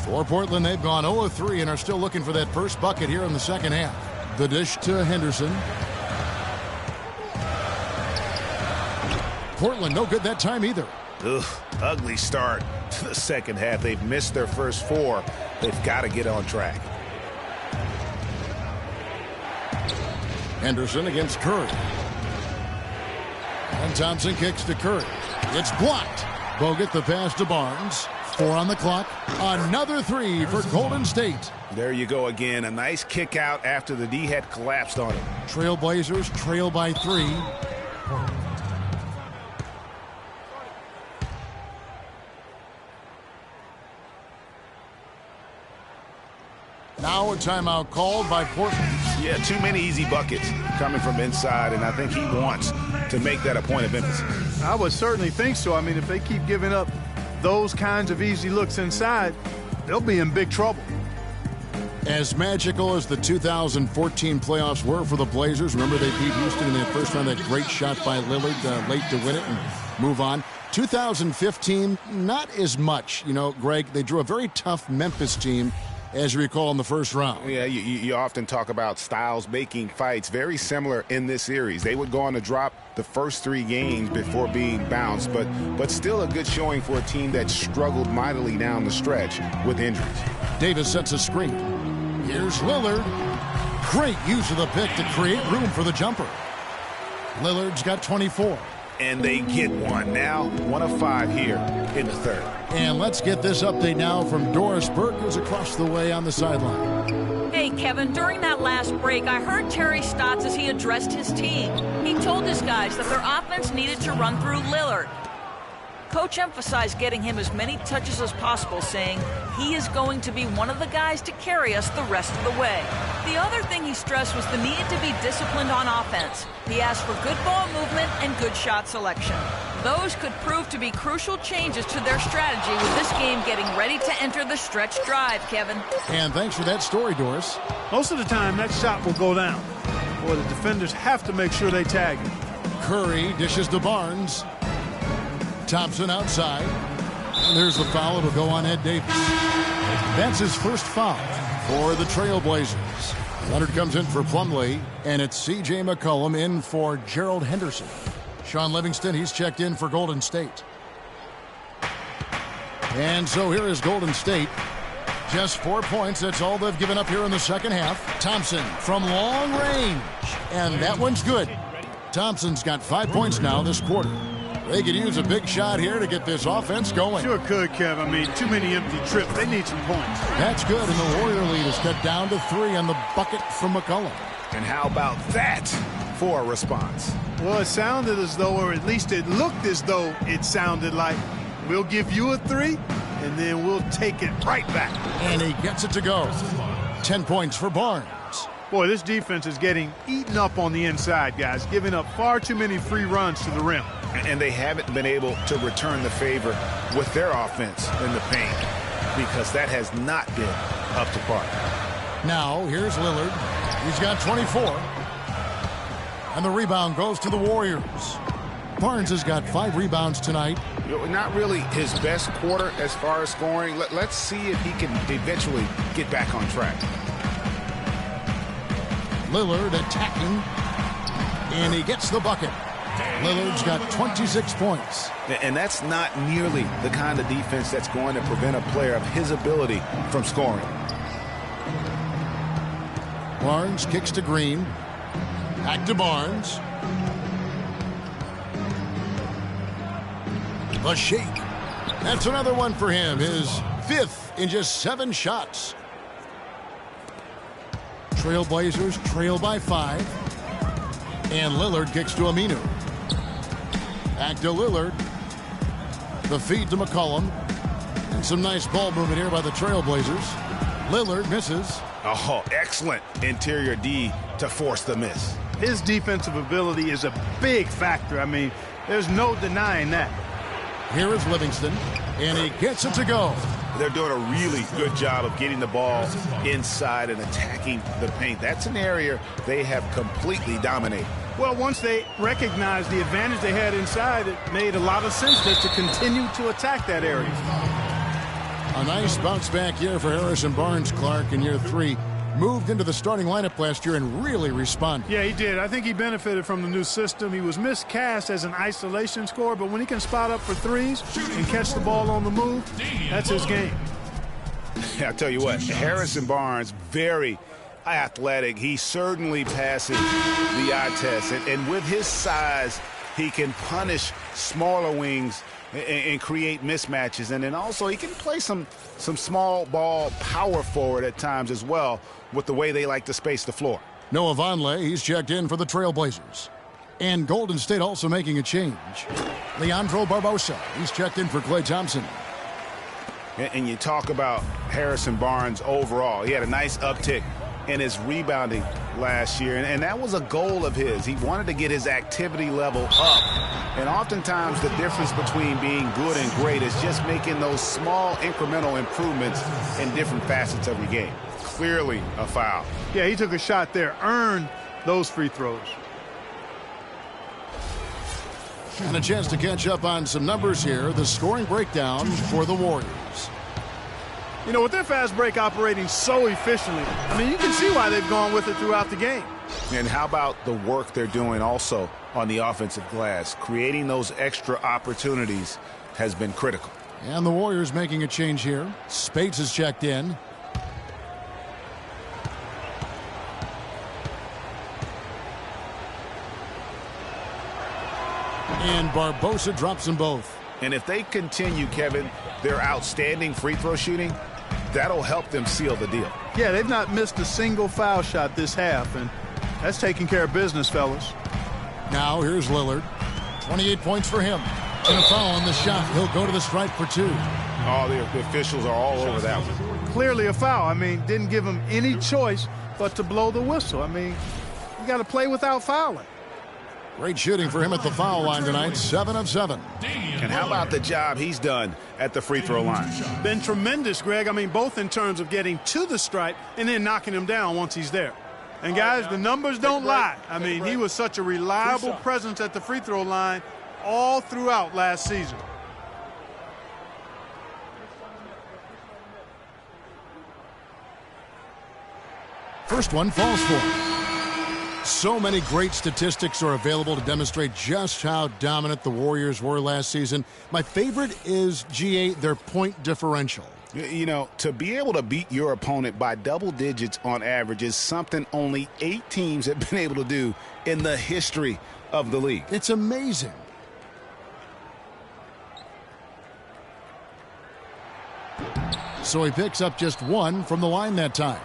For Portland, they've gone 0-3 and are still looking for that first bucket here in the second half. The dish to Henderson. Portland, no good that time either. Ugh, ugly start to the second half. They've missed their first 4. They've got to get on track. Henderson against Curry. And Thompson kicks to Curry. It's blocked. Bogut the pass to Barnes. 4 on the clock. Another 3 for Golden State. There you go again. A nice kick out after the D had collapsed on him. Trailblazers trail by 3. Now a timeout called by Portland. Yeah, too many easy buckets coming from inside, and I think he wants to make that a point of emphasis. I would certainly think so. I mean, if they keep giving up those kinds of easy looks inside, they'll be in big trouble. As magical as the 2014 playoffs were for the Blazers, remember they beat Houston in that first round, that great shot by Lillard late to win it and move on. 2015, not as much. You know, Greg, they drew a very tough Memphis team, as you recall, in the first round. Yeah, you often talk about styles making fights. Very similar in this series. They would go on to drop the first 3 games before being bounced, but still a good showing for a team that struggled mightily down the stretch with injuries. Davis sets a screen. Here's Lillard. Great use of the pick to create room for the jumper. Lillard's got 24. And they get one. Now 1 of 5 here in the third. And let's get this update now from Doris Burke, who's across the way on the sideline. Hey, Kevin, during that last break, I heard Terry Stotts as he addressed his team. He told his guys that their offense needed to run through Lillard. Coach emphasized getting him as many touches as possible, saying he is going to be one of the guys to carry us the rest of the way. The other thing he stressed was the need to be disciplined on offense. He asked for good ball movement and good shot selection. Those could prove to be crucial changes to their strategy with this game getting ready to enter the stretch drive, Kevin. And thanks for that story, Doris. Most of the time, that shot will go down. Boy, the defenders have to make sure they tag him. Curry dishes to Barnes. Thompson outside. And there's the foul. It'll go on Ed Davis. That's his first foul for the Trailblazers. Leonard comes in for Plumlee, and it's C.J. McCollum in for Gerald Henderson. Sean Livingston, he's checked in for Golden State. And so here is Golden State. Just 4 points. That's all they've given up here in the second half. Thompson from long range. And that one's good. Thompson's got 5 points now this quarter. They could use a big shot here to get this offense going. Sure could, Kev. I mean, too many empty trips. They need some points. That's good, and the Warrior lead is cut down to 3 on the bucket from McCollum. And how about that for a response? Well, it sounded as though, or at least it looked as though it sounded like, we'll give you a 3, and then we'll take it right back. And he gets it to go. 10 points for Barnes. Boy, this defense is getting eaten up on the inside, guys, giving up far too many free runs to the rim. And they haven't been able to return the favor with their offense in the paint because that has not been up to par. Now, here's Lillard. He's got 24. And the rebound goes to the Warriors. Barnes has got 5 rebounds tonight. Not really his best quarter as far as scoring. Let's see if he can eventually get back on track. Lillard attacking. And he gets the bucket. Lillard's got 26 points. And that's not nearly the kind of defense that's going to prevent a player of his ability from scoring. Barnes kicks to Green. Back to Barnes. The shake. That's another one for him. His 5th in just 7 shots. Trailblazers trail by 5. And Lillard kicks to Aminu. Back to Lillard. The feed to McCollum. And some nice ball movement here by the Trailblazers. Lillard misses. Oh, excellent interior D to force the miss. His defensive ability is a big factor. I mean, there's no denying that. Here is Livingston, and he gets it to go. They're doing a really good job of getting the ball inside and attacking the paint. That's an area they have completely dominated. Well, once they recognized the advantage they had inside, it made a lot of sense just to continue to attack that area. A nice bounce back year for Harrison Barnes, Clark, in year 3. Moved into the starting lineup last year and really responded. Yeah, he did. I think he benefited from the new system. He was miscast as an isolation scorer, but when he can spot up for threes and catch the ball on the move, that's his game. I tell you what, Harrison Barnes, very athletic. He certainly passes the eye test. And with his size, he can punish smaller wings and create mismatches. And then also he can play some small ball power forward at times as well with the way they like to space the floor. Noah Vonleh, he's checked in for the Trailblazers. And Golden State also making a change. Leandro Barbosa, he's checked in for Klay Thompson. And you talk about Harrison Barnes overall. He had a nice uptick in his rebounding last year, and that was a goal of his. He wanted to get his activity level up. And oftentimes the difference between being good and great is just making those small incremental improvements in different facets of your game. Clearly a foul. Yeah, he took a shot there, earned those free throws. And a chance to catch up on some numbers here. The scoring breakdown for the Warriors. You know, with their fast break operating so efficiently, I mean, you can see why they've gone with it throughout the game. And how about the work they're doing also on the offensive glass? Creating those extra opportunities has been critical. And the Warriors making a change here. Spates is checked in. And Barbosa drops them both. And if they continue, Kevin, their outstanding free throw shooting, that'll help them seal the deal. Yeah, they've not missed a single foul shot this half, and that's taking care of business, fellas. Now here's Lillard. 28 points for him. And a foul on the shot. He'll go to the stripe for 2. Oh, the officials are all over that one. Clearly a foul. I mean, didn't give him any choice but to blow the whistle. I mean, you got to play without fouling. Great shooting for him at the foul line tonight, 7 of 7. And how about the job he's done at the free throw line? Been tremendous, Greg. I mean, both in terms of getting to the stripe and then knocking him down once he's there. And, guys, the numbers don't lie. I mean, he was such a reliable presence at the free throw line all throughout last season. First one falls for him. So many great statistics are available to demonstrate just how dominant the Warriors were last season. My favorite is, GA, their point differential. You know, to be able to beat your opponent by double digits on average is something only 8 teams have been able to do in the history of the league. It's amazing. So he picks up just 1 from the line that time.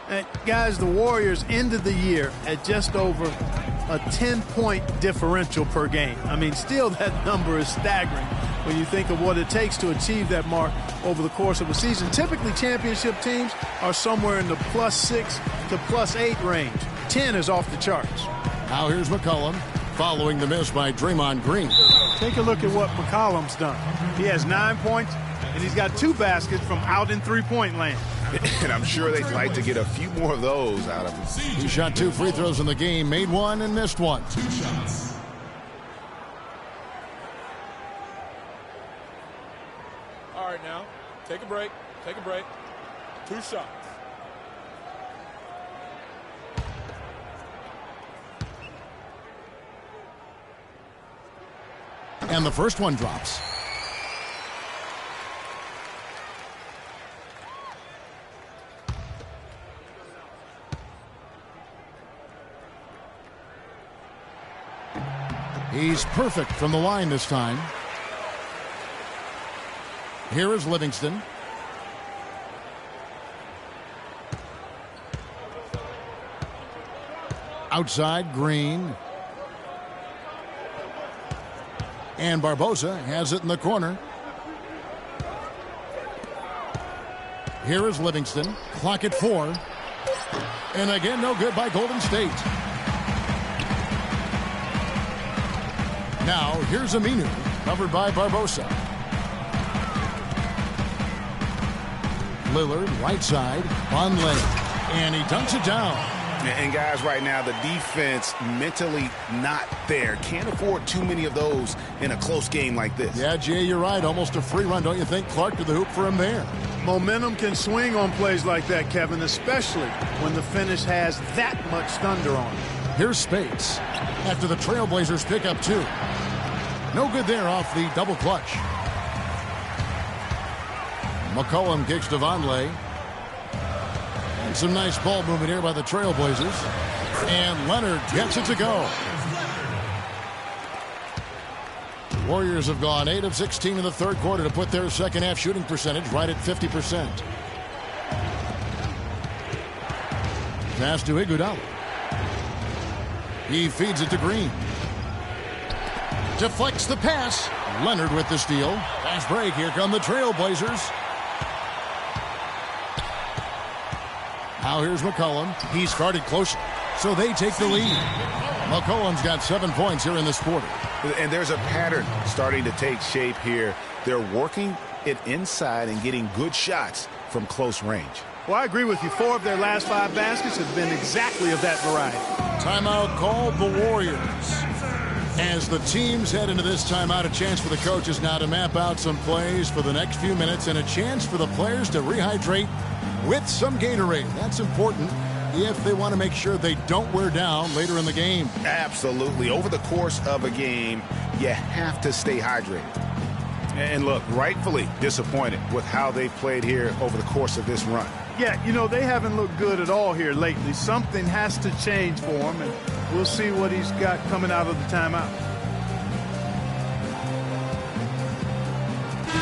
And guys, the Warriors ended the year at just over a 10-point differential per game. I mean, still that number is staggering when you think of what it takes to achieve that mark over the course of a season. Typically, championship teams are somewhere in the +6 to +8 range. 10 is off the charts. Now here's McCollum following the miss by Draymond Green. Take a look at what McCollum's done. He has 9 points, and he's got 2 baskets from out in three-point land. And I'm sure they'd like to get a few more of those out of him. He shot 2 free throws in the game, made 1 and missed 1. 2 shots. All right, now, take a break. Take a break. 2 shots. And the first one drops. He's perfect from the line this time. Here is Livingston. Outside, Green. And Barbosa has it in the corner. Here is Livingston. Clock at 4. And again, no good by Golden State. Now, here's Aminu, covered by Barbosa. Lillard, right side, Vonleh, and he dunks it down. And guys, right now, the defense mentally not there. Can't afford too many of those in a close game like this. Yeah, Jay, you're right. Almost a free run, don't you think? Clark to the hoop for him there. Momentum can swing on plays like that, Kevin, especially when the finish has that much thunder on it. Here's Spates after the Trailblazers pick up 2. No good there off the double clutch. McCollum kicks to Vonleh. And some nice ball movement here by the Trailblazers. And Leonard gets it to go. Warriors have gone 8 of 16 in the third quarter to put their second half shooting percentage right at 50%. Pass to Iguodala. He feeds it to Green. Deflects the pass. Leonard with the steal. Fast break. Here come the Trailblazers. Now here's McCollum. He started close, so they take the lead. McCollum's got 7 points here in this quarter. And there's a pattern starting to take shape here. They're working it inside and getting good shots from close range. Well, I agree with you. 4 of their last 5 baskets have been exactly of that variety. Timeout called the Warriors. As the teams head into this timeout, a chance for the coaches now to map out some plays for the next few minutes and a chance for the players to rehydrate with some Gatorade. That's important if they want to make sure they don't wear down later in the game. Absolutely. Over the course of a game, you have to stay hydrated. And look, rightfully disappointed with how they've played here over the course of this run. Yeah, you know, they haven't looked good at all here lately. Something has to change for him, and we'll see what he's got coming out of the timeout.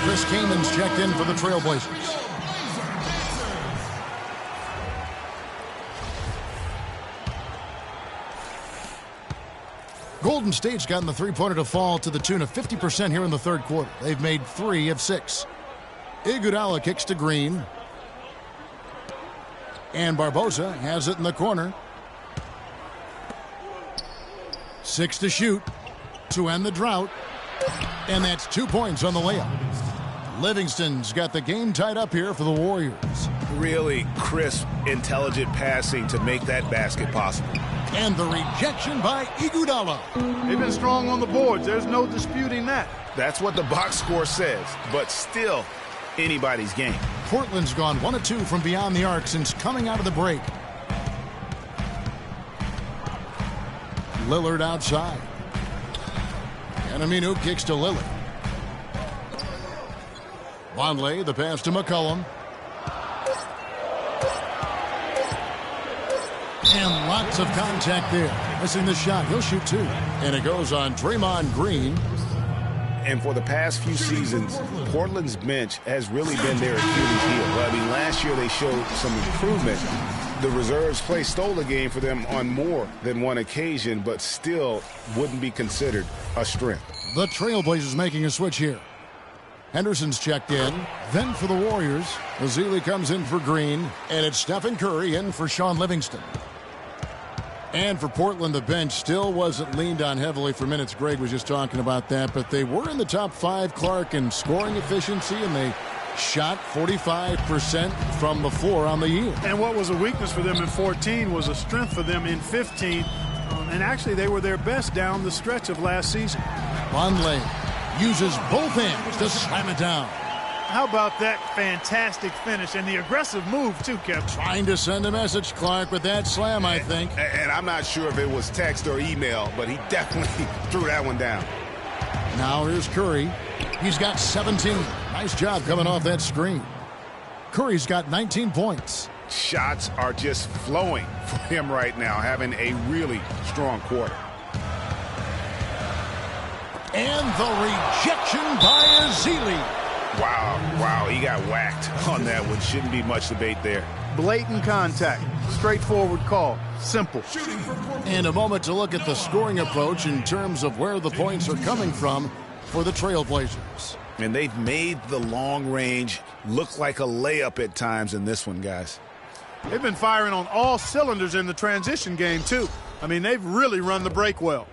Chris Kanan's checked in for the Trailblazers. Golden State's gotten the three-pointer to fall to the tune of 50% here in the third quarter. They've made 3 of 6. Iguodala kicks to Green. And Barbosa has it in the corner. 6 to shoot to end the drought. And that's 2 points on the layup. Livingston's got the game tied up here for the Warriors. Really crisp, intelligent passing to make that basket possible. And the rejection by Iguodala. They've been strong on the boards. There's no disputing that. That's what the box score says, but still anybody's game. Portland's gone 1 of 2 from beyond the arc since coming out of the break. Lillard outside. And Aminu kicks to Lillard. Vonleh, the pass to McCollum. And lots of contact there. Missing the shot. He'll shoot 2. And it goes on Draymond Green. And for the past few seasons, Portland's bench has really been their Achilles heel. Well, I mean, last year they showed some improvement. The reserves play stole the game for them on more than one occasion, but still wouldn't be considered a strength. The Trailblazers making a switch here. Henderson's checked in. Then for the Warriors, Ezeli comes in for Green, and it's Stephen Curry in for Sean Livingston. And for Portland, the bench still wasn't leaned on heavily for minutes. Greg was just talking about that, but they were in the top 5, Clark, in scoring efficiency, and they shot 45% from the floor on the year. And what was a weakness for them in 14 was a strength for them in 15. And actually, they were their best down the stretch of last season. Vonleh uses both hands to slam it down. How about that fantastic finish and the aggressive move, too, Kevin? Trying to send a message, Clark, with that slam, I think. And I'm not sure if it was text or email, but he definitely threw that one down. Now here's Curry. He's got 17. Nice job coming off that screen. Curry's got 19 points. Shots are just flowing for him right now, having a really strong quarter. And the rejection by Ezeli. Wow, he got whacked on that one. Shouldn't be much debate there. Blatant contact. Straightforward call. Simple. And a moment to look at the scoring approach in terms of where the points are coming from for the Trailblazers. And they've made the long range look like a layup at times in this one, guys. They've been firing on all cylinders in the transition game, too. I mean, they've really run the break well.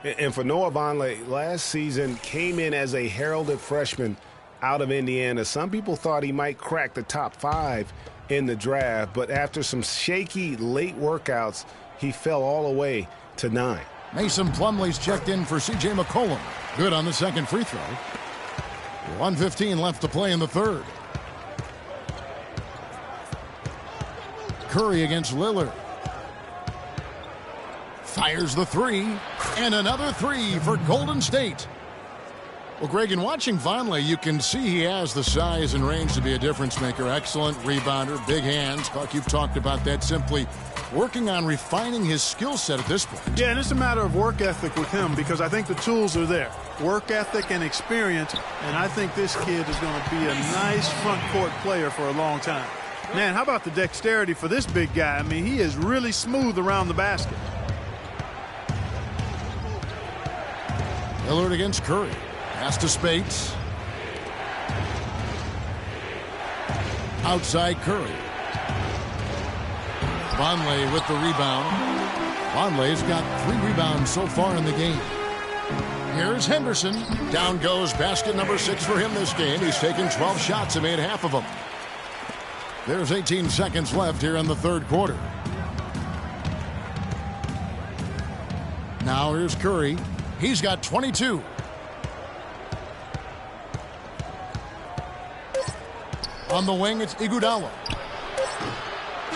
And for Noah Vonleh, last season came in as a heralded freshman out of Indiana. Some people thought he might crack the top 5 in the draft, but after some shaky late workouts, he fell all the way to 9. Mason Plumlee's checked in for C.J. McCollum. Good on the second free throw. 1:15 left to play in the third. Curry against Lillard. Fires the three, and another three for Golden State. Well, Greg, in watching Vonleh, you can see he has the size and range to be a difference maker. Excellent rebounder, big hands. Buck, you've talked about that, simply working on refining his skill set at this point. Yeah, and it's a matter of work ethic with him because I think the tools are there. Work ethic and experience, and I think this kid is going to be a nice front court player for a long time. Man, how about the dexterity for this big guy? I mean, he is really smooth around the basket. Lillard against Curry. Pass to Spates. Outside Curry. Vonleh with the rebound. Vonleh's got 3 rebounds so far in the game. Here's Henderson. Down goes basket number 6 for him this game. He's taken 12 shots and made half of them. There's 18 seconds left here in the third quarter. Now here's Curry. He's got 22. On the wing, it's Iguodala.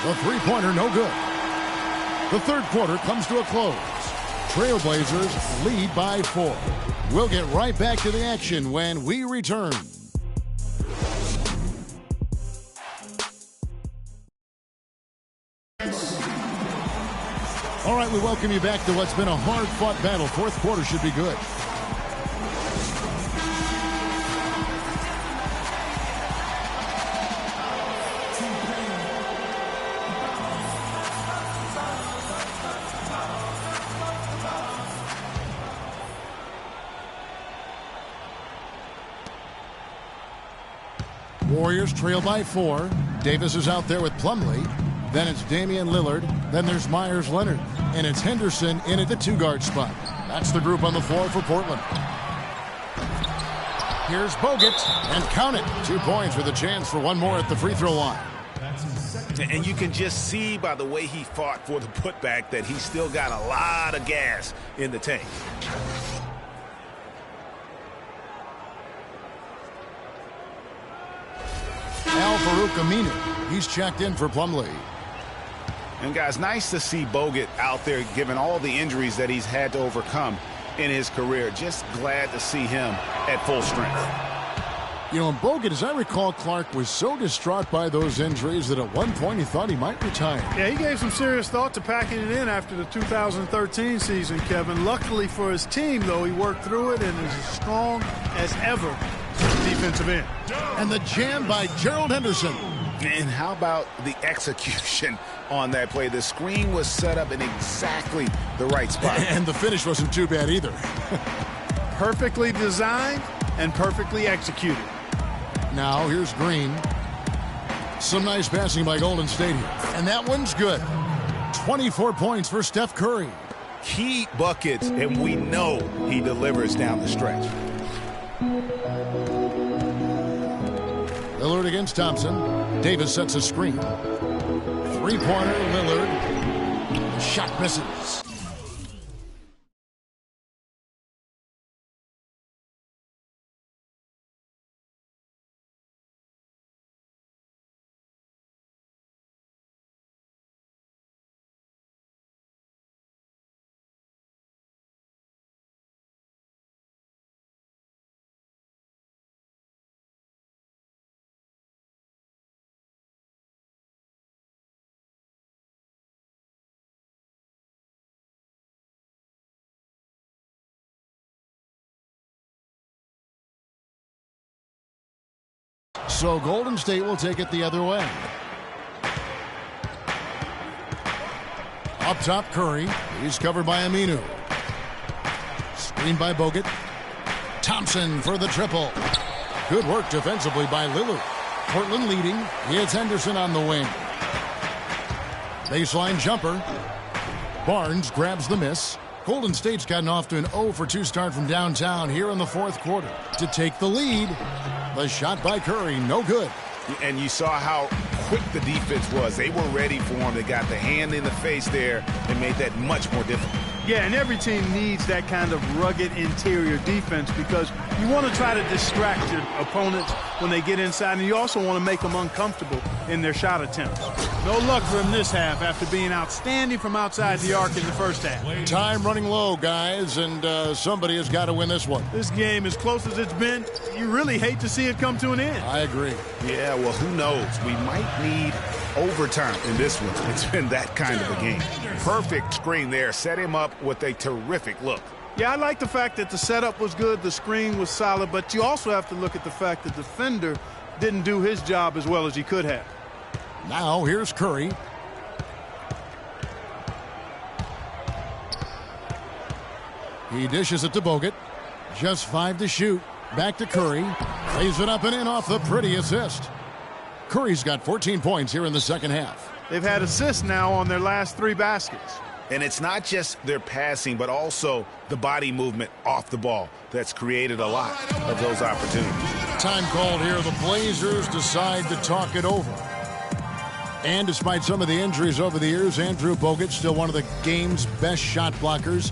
The three-pointer, no good. The third quarter comes to a close. Trailblazers lead by 4. We'll get right back to the action when we return. All right, we welcome you back to what's been a hard-fought battle. Fourth quarter should be good. Warriors trail by 4. Davis is out there with Plumlee. Then it's Damian Lillard. Then there's Myers Leonard. And it's Henderson in at the 2-guard spot. That's the group on the floor for Portland. Here's Bogut. And count it. 2 points with a chance for one more at the free throw line. And you can just see by the way he fought for the putback that he's still got a lot of gas in the tank. Al-Farouq Aminu. He's checked in for Plumlee. And guys, nice to see Bogut out there given all the injuries that he's had to overcome in his career. Just glad to see him at full strength. You know, and Bogut, as I recall, Clark was so distraught by those injuries that at one point he thought he might retire. Yeah, he gave some serious thought to packing it in after the 2013 season, Kevin. Luckily for his team, though, he worked through it and is as strong as ever at the defensive end. And the jam by Gerald Henderson. And how about the execution on that play? The screen was set up in exactly the right spot. And the finish wasn't too bad either. Perfectly designed and perfectly executed. Now here's Green. Some nice passing by Golden State here. And that one's good. 24 points for Steph Curry. Key buckets, and we know he delivers down the stretch. Lillard against Thompson. Davis sets a screen. Three-pointer, Lillard. The shot misses. So Golden State will take it the other way. Up top, Curry. He's covered by Aminu. Screened by Bogut. Thompson for the triple. Good work defensively by Lillard. Portland leading. It's Henderson on the wing. Baseline jumper. Barnes grabs the miss. Golden State's gotten off to an 0-for-2 start from downtown here in the fourth quarter to take the lead. The shot by Curry, no good. And you saw how quick the defense was. They were ready for him. They got the hand in the face there and made that much more difficult. Yeah, and every team needs that kind of rugged interior defense because you want to try to distract your opponents when they get inside, and you also want to make them uncomfortable in their shot attempts. No luck for him this half after being outstanding from outside the arc in the first half. Time running low, guys, and somebody has got to win this one. This game, as close as it's been, you really hate to see it come to an end. I agree. Yeah, well, who knows? We might need overtime in this one. It's been that kind of a game. Perfect screen there. Set him up with a terrific look. Yeah, I like the fact that the setup was good, the screen was solid, but you also have to look at the fact that the defender didn't do his job as well as he could have. Now here's Curry. He dishes it to Bogut. Just 5 to shoot. Back to Curry. Lays it up and in off the pretty assist. Curry's got 14 points here in the second half. They've had assists now on their last 3 baskets. And it's not just their passing, but also the body movement off the ball that's created a lot of those opportunities. Time called here. The Blazers decide to talk it over. And despite some of the injuries over the years, Andrew Bogut still one of the game's best shot blockers,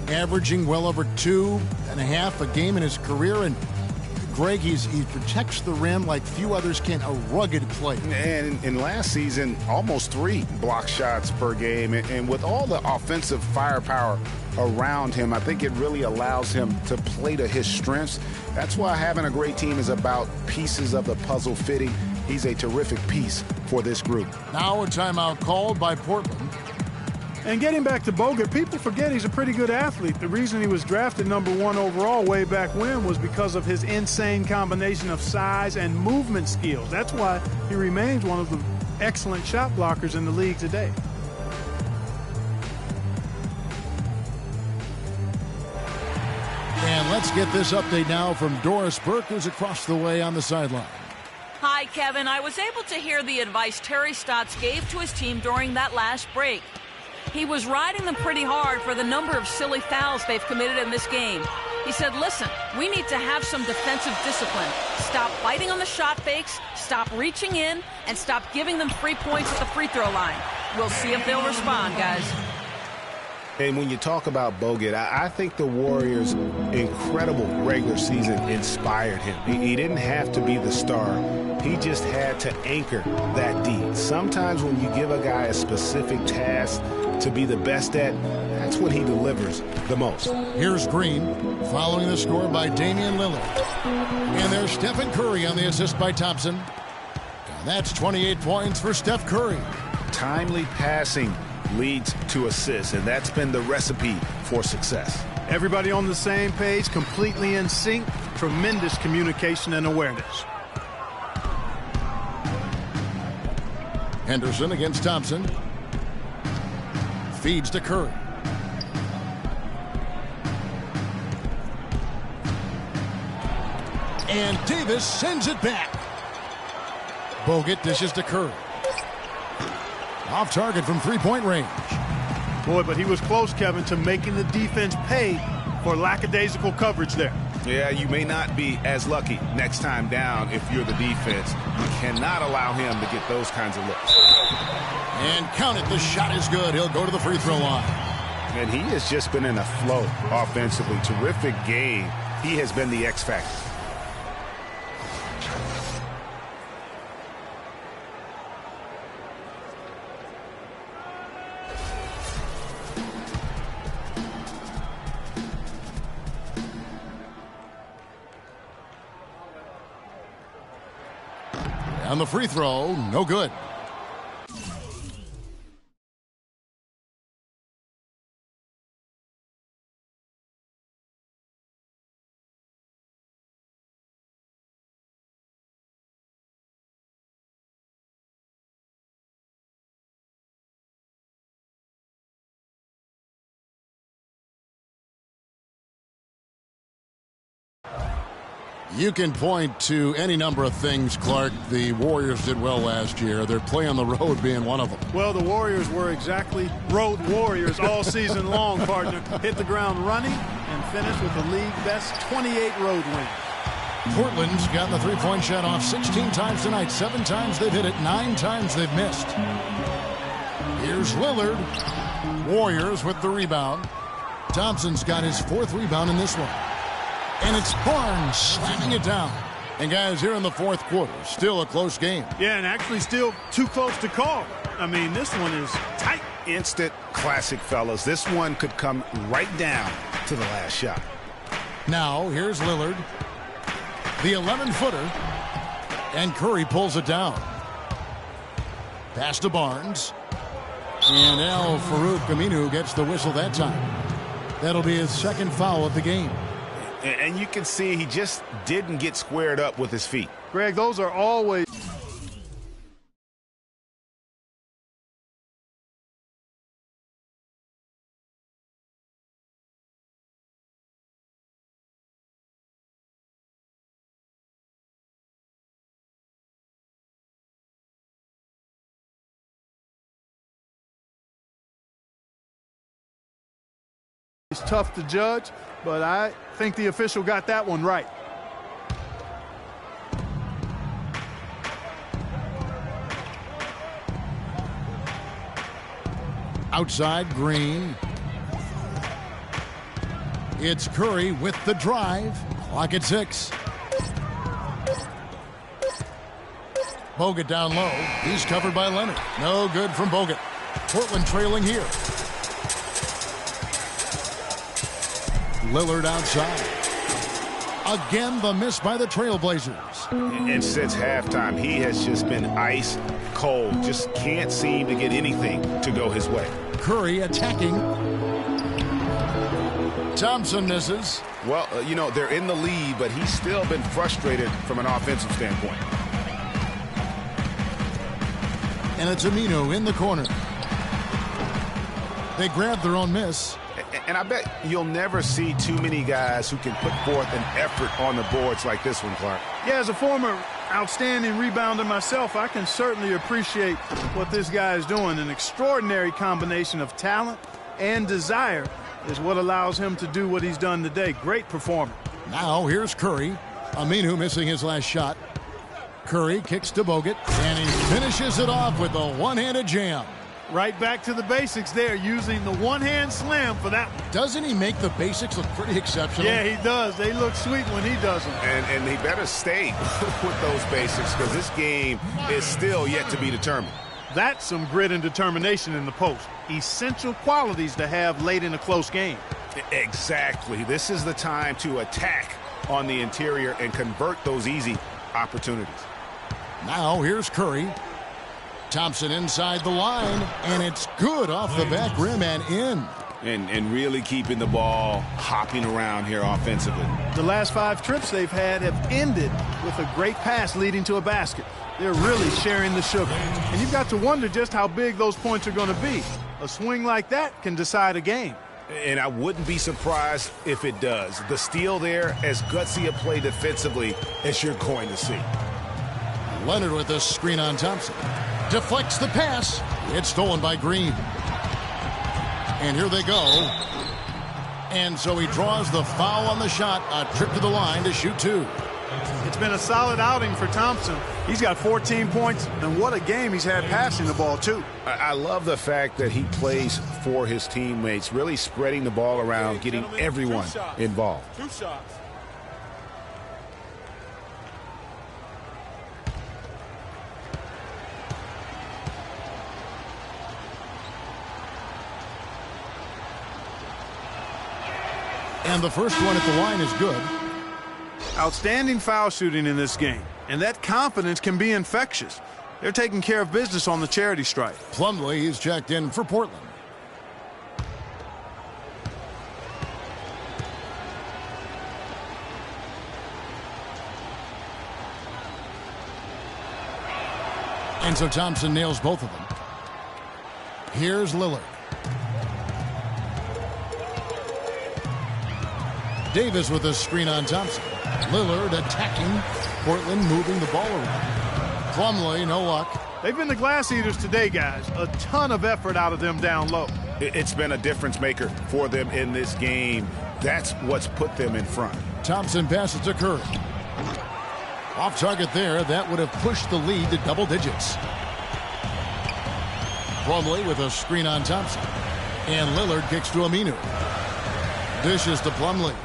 averaging well over 2.5 a game in his career. And Greg, he protects the rim like few others can, a rugged player. And in last season, almost 3 block shots per game. And with all the offensive firepower around him, I think it really allows him to play to his strengths. That's why having a great team is about pieces of the puzzle fitting. He's a terrific piece for this group. Now a timeout called by Portland. And getting back to Bogut, people forget he's a pretty good athlete. The reason he was drafted #1 overall way back when was because of his insane combination of size and movement skills. That's why he remains one of the excellent shot blockers in the league today. And let's get this update now from Doris Burke, who's across the way on the sideline. Hi, Kevin. I was able to hear the advice Terry Stotts gave to his team during that last break. He was riding them pretty hard for the number of silly fouls they've committed in this game. He said, listen, we need to have some defensive discipline. Stop fighting on the shot fakes, stop reaching in, and stop giving them free points at the free throw line. We'll see if they'll respond, guys. And when you talk about Bogut, I think the Warriors' incredible regular season inspired him. He didn't have to be the star. He just had to anchor that D. Sometimes when you give a guy a specific task to be the best at, that's when he delivers the most. Here's Green, following the score by Damian Lillard. And there's Stephen Curry on the assist by Thompson. And that's 28 points for Steph Curry. Timely passing leads to assists, and that's been the recipe for success. Everybody on the same page, completely in sync, tremendous communication and awareness. Henderson against Thompson. Feeds to Curry. And Davis sends it back. Bogut dishes to Curry. Off target from three-point range. Boy, but he was close, Kevin, to making the defense pay for lackadaisical coverage there. Yeah, you may not be as lucky next time down if you're the defense. You cannot allow him to get those kinds of looks. And count it, the shot is good. He'll go to the free throw line. And he has just been in a flow offensively. Terrific game. He has been the X factor. On the free throw, no good. You can point to any number of things, Clark, the Warriors did well last year. Their play on the road being one of them. Well, the Warriors were exactly road warriors all season long, partner. Hit the ground running and finished with the league best 28 road wins. Portland's gotten the three-point shot off 16 times tonight. 7 times they've hit it, 9 times they've missed. Here's Lillard. Warriors with the rebound. Thompson's got his 4th rebound in this one. And it's Barnes slamming it down. And guys, here in the 4th quarter, still a close game. Yeah, and actually still too close to call. I mean, this one is tight. Instant classic, fellas. This one could come right down to the last shot. Now, here's Lillard. The 11-footer. And Curry pulls it down. Pass to Barnes. And Al-Farouq Aminu gets the whistle that time. That'll be his 2nd foul of the game. And you can see he just didn't get squared up with his feet. Greg, those are always... It's tough to judge, but I think the official got that one right. Outside, Green. It's Curry with the drive. Clock at 6. Bogut down low. He's covered by Leonard. No good from Bogut. Portland trailing here. Lillard outside. Again, the miss by the Trailblazers. And since halftime, he has just been ice cold. Just can't seem to get anything to go his way. Curry attacking. Thompson misses. Well, you know, they're in the lead, but he's still been frustrated from an offensive standpoint. And it's Aminu in the corner. They grab their own miss. And I bet you'll never see too many guys who can put forth an effort on the boards like this one, Clark. Yeah, as a former outstanding rebounder myself, I can certainly appreciate what this guy is doing. An extraordinary combination of talent and desire is what allows him to do what he's done today. Great performance. Now here's Curry. Aminu missing his last shot. Curry kicks to Bogut, and he finishes it off with a one-handed jam. Right back to the basics there, using the one-hand slam for that one. Doesn't he make the basics look pretty exceptional? Yeah, he does. They look sweet when he does them. And he better stay with those basics because this game is still yet to be determined. That's some grit and determination in the post. Essential qualities to have late in a close game. Exactly. This is the time to attack on the interior and convert those easy opportunities. Now here's Curry. Thompson inside the line, and it's good off the back rim and in. And really keeping the ball hopping around here offensively. The last 5 trips they've had have ended with a great pass leading to a basket. They're really sharing the sugar. And you've got to wonder just how big those points are going to be. A swing like that can decide a game. And I wouldn't be surprised if it does. The steal there, as gutsy a play defensively as you're going to see. Leonard with a screen on Thompson. Deflects the pass. It's stolen by Green. And here they go. And so he draws the foul on the shot. A trip to the line to shoot 2. It's been a solid outing for Thompson. He's got 14 points, and what a game he's had passing the ball, too. I love the fact that he plays for his teammates, really spreading the ball around, getting everyone involved. 2 shots. And the first one at the line is good. Outstanding foul shooting in this game, and that confidence can be infectious. They're taking care of business on the charity stripe. Plumlee is checked in for Portland. And so Thompson nails both of them. Here's Lillard. Davis with a screen on Thompson. Lillard attacking. Portland moving the ball around. Plumlee, no luck. They've been the glass eaters today, guys. A ton of effort out of them down low. It's been a difference maker for them in this game. That's what's put them in front. Thompson passes to Curry. Off target there. That would have pushed the lead to double digits. Plumlee with a screen on Thompson. And Lillard kicks to Aminu. Dishes to Plumlee.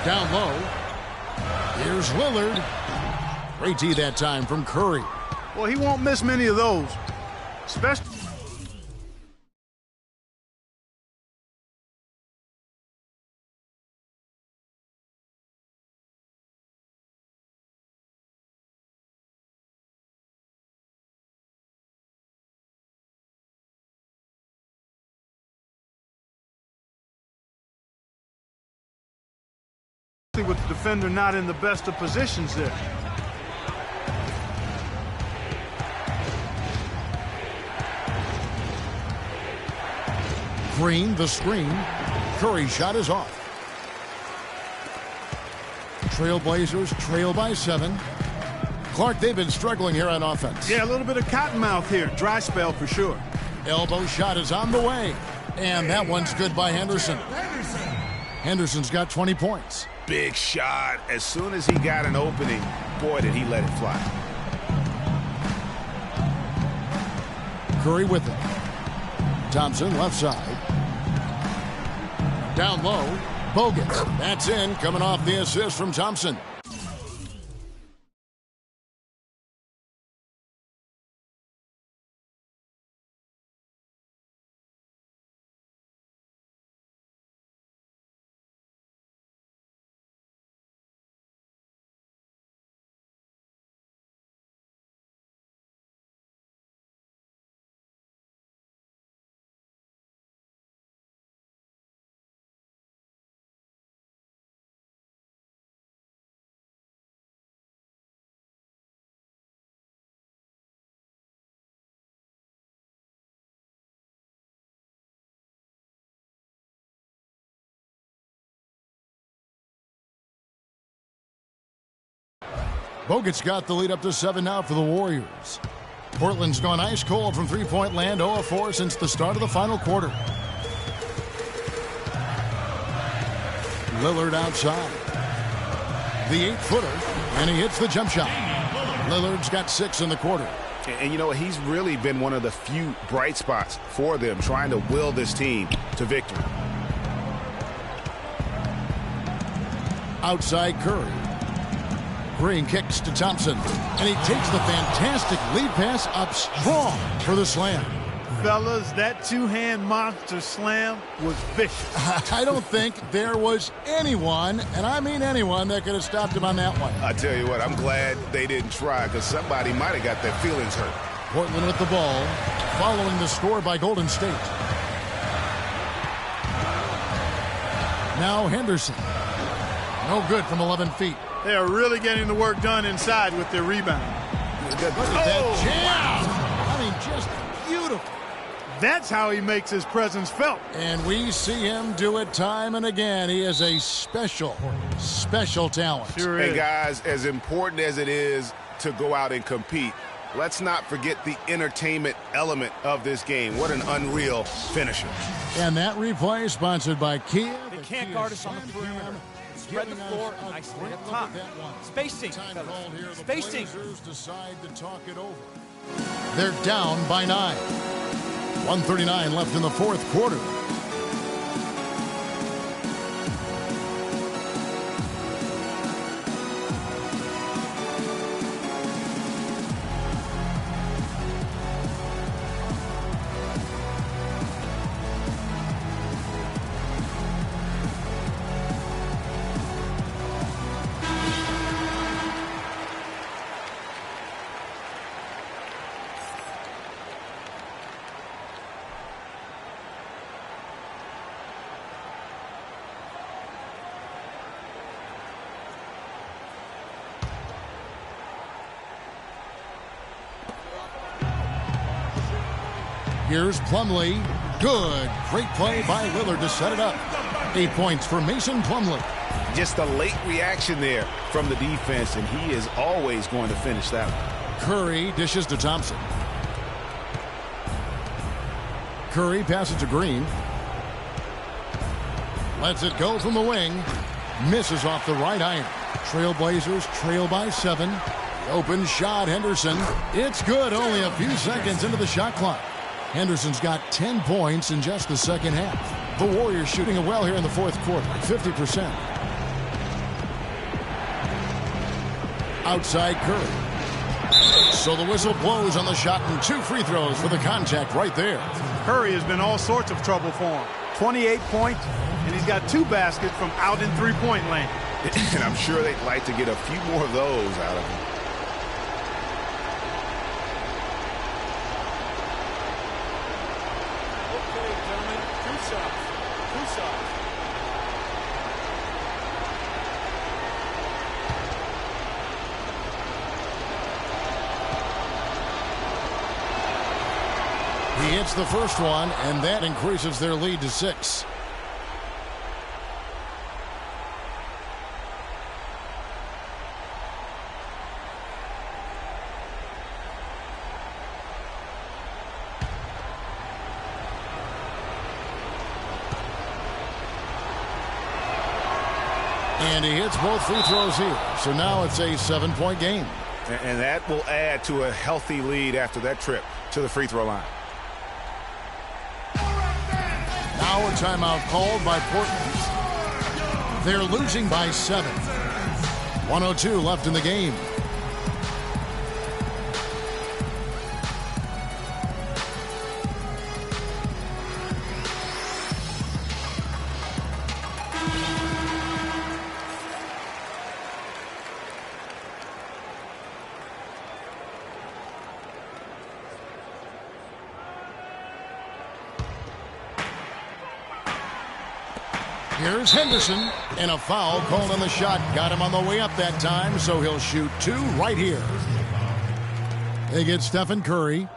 Down low. Here's Lillard. Great tee that time from Curry. Well, he won't miss many of those. Especially. With the defender not in the best of positions there. Green, the screen. Curry shot is off. Trailblazers trail by 7. Clark, they've been struggling here on offense. Yeah, a little bit of cottonmouth here. Dry spell for sure. Elbow shot is on the way. And that one's good by Henderson. Henderson's got 20 points. Big shot. As soon as he got an opening, boy, did he let it fly. Curry with it. Thompson left side. Down low. Bogut. That's in. Coming off the assist from Thompson. Bogut's got the lead up to 7 now for the Warriors. Portland's gone ice cold from three-point land, 0 of 4 since the start of the final quarter. Lillard outside. The 8-footer, and he hits the jump shot. Lillard's got 6 in the quarter. And you know, he's really been one of the few bright spots for them, trying to will this team to victory. Outside Curry. Green kicks to Thompson, and he takes the fantastic lead pass up strong for the slam. Fellas, that two-hand monster slam was vicious. I don't think there was anyone, and I mean anyone, that could have stopped him on that one. I tell you what, I'm glad they didn't try, because somebody might have got their feelings hurt. Portland with the ball, following the score by Golden State. Now Henderson. No good from 11 feet. They are really getting the work done inside with their rebound. Look at that jam. I mean, just beautiful. That's how he makes his presence felt. And we see him do it time and again. He is a special, special talent. Sure is. Hey, guys, as important as it is to go out and compete, let's not forget the entertainment element of this game. What an unreal finisher. And that replay sponsored by Kia. They can't guard us on the perimeter. Spread the floor and isolate up top. Spacing. Spacing. Decide to talk it over. They're down by 9. 1:39 left in the fourth quarter. Here's Plumlee. Good. Great play by Lillard to set it up. 8 points for Mason Plumlee. Just a late reaction there from the defense, and he is always going to finish that one. Curry dishes to Thompson. Curry passes to Green. Lets it go from the wing. Misses off the right iron. Trailblazers trail by 7. The open shot, Henderson. It's good, only a few seconds into the shot clock. Henderson's got 10 points in just the second half. The Warriors shooting it well here in the fourth quarter, 50%. Outside Curry. So the whistle blows on the shot and 2 free throws for the contact right there. Curry has been all sorts of trouble for him. 28 points, and he's got 2 baskets from out in three-point land. And I'm sure they'd like to get a few more of those out of him. Okay, gentlemen, 2 shots. 2 shots. He hits the first one, and that increases their lead to 6. And he hits both free throws here. So now it's a 7-point game. And that will add to a healthy lead after that trip to the free throw line. Now a timeout called by Portland. They're losing by 7. 1:02 left in the game. Here's Henderson, and a foul called on the shot. Got him on the way up that time, so he'll shoot 2 right here. They get Stephen Curry.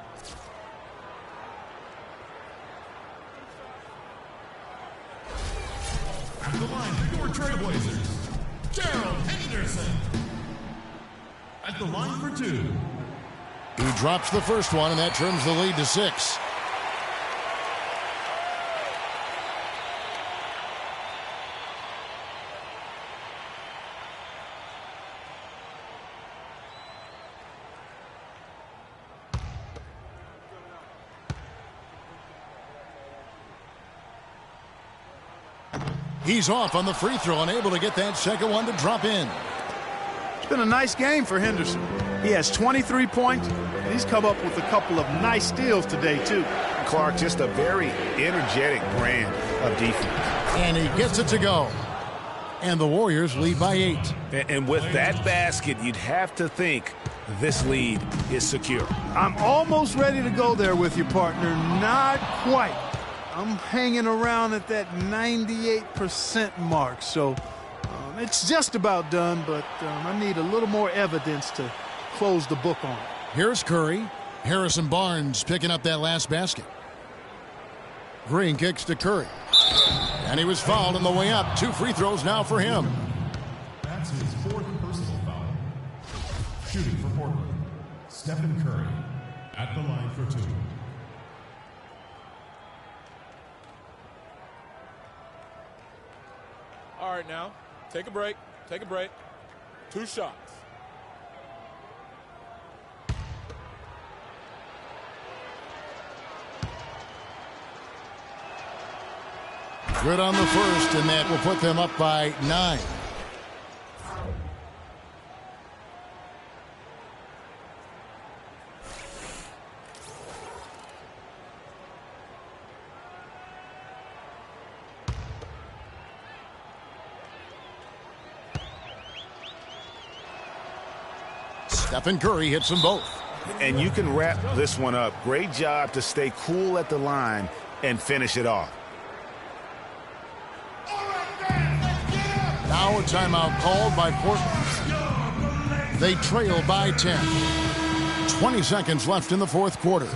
At the line for your Trailblazers, Gerald Henderson. At the line for 2. He drops the first one, and that trims the lead to 6. He's off on the free throw, unable to get that second one to drop in. It's been a nice game for Henderson. He has 23 points, and he's come up with a couple of nice steals today, too. Clark, just a very energetic brand of defense. And he gets it to go. And the Warriors lead by 8. And with that basket, you'd have to think this lead is secure. I'm almost ready to go there with you, partner. Not quite. I'm hanging around at that 98% mark, so it's just about done, but I need a little more evidence to close the book on it. Here's Curry. Harrison Barnes picking up that last basket. Green kicks to Curry. And he was fouled on the way up. 2 free throws now for him. That's his 4th personal foul. Shooting for Portland, Stephen Curry. At the line for 2. All right, now, take a break. Take a break. 2 shots. Good on the first, and that will put them up by 9. Stephen Curry hits them both. And you can wrap this one up. Great job to stay cool at the line and finish it off. Now a timeout called by Portland. They trail by 10. 20 seconds left in the fourth quarter.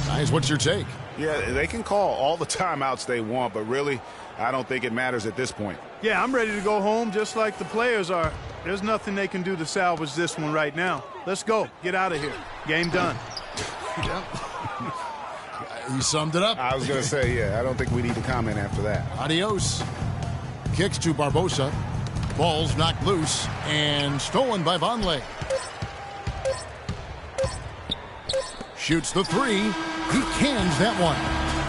Guys, what's your take? Yeah, they can call all the timeouts they want, but really, I don't think it matters at this point. Yeah, I'm ready to go home just like the players are. There's nothing they can do to salvage this one right now. Let's go. Get out of here. Game done. He summed it up. I was going to say, yeah, I don't think we need to comment after that. Adios. Kicks to Barbosa. Ball's knocked loose and stolen by Vonleh. Shoots the three. He cans that one.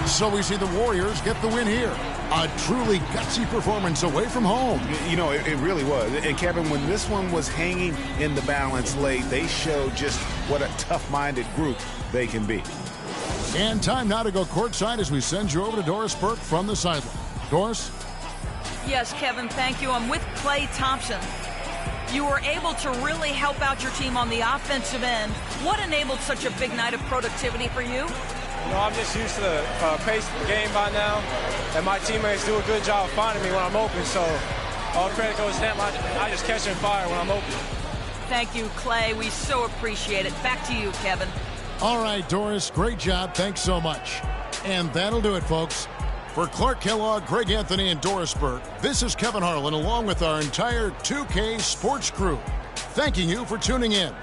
So we see the Warriors get the win here. A truly gutsy performance away from home. You know, it really was. And Kevin, when this one was hanging in the balance late, they showed just what a tough-minded group they can be. And time now to go courtside as we send you over to Doris Burke from the sideline. Doris? Yes, Kevin, thank you. I'm with Klay Thompson. You were able to really help out your team on the offensive end. What enabled such a big night of productivity for you? You know, I'm just used to the pace of the game by now, and my teammates do a good job of finding me when I'm open, so all credit goes to them. I just catch and fire when I'm open. Thank you, Klay. We so appreciate it. Back to you, Kevin. All right, Doris, great job. Thanks so much. And that'll do it, folks. For Clark Kellogg, Greg Anthony, and Doris Burke, this is Kevin Harlan along with our entire 2K Sports crew, thanking you for tuning in.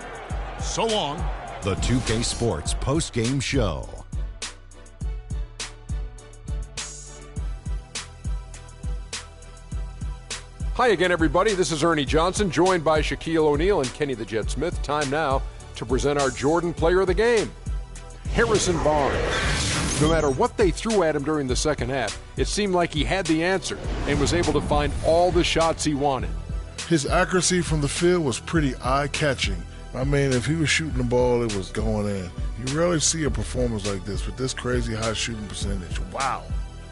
So long. The 2K Sports post-game show. Hi again, everybody. This is Ernie Johnson, joined by Shaquille O'Neal and Kenny the Jet Smith. Time now to present our Jordan Player of the Game, Harrison Barnes. No matter what they threw at him during the second half, it seemed like he had the answer and was able to find all the shots he wanted. His accuracy from the field was pretty eye-catching. I mean, if he was shooting the ball, it was going in. You rarely see a performance like this with this crazy high shooting percentage. Wow.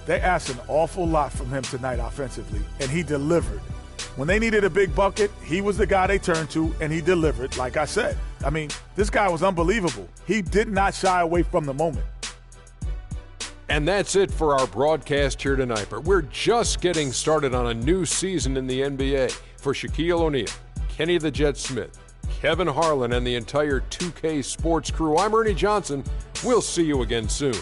They asked an awful lot from him tonight offensively, and he delivered. When they needed a big bucket, he was the guy they turned to, and he delivered, like I said. I mean, this guy was unbelievable. He did not shy away from the moment. And that's it for our broadcast here tonight. But we're just getting started on a new season in the NBA. For Shaquille O'Neal, Kenny the Jet Smith, Kevin Harlan, and the entire 2K Sports crew, I'm Ernie Johnson. We'll see you again soon.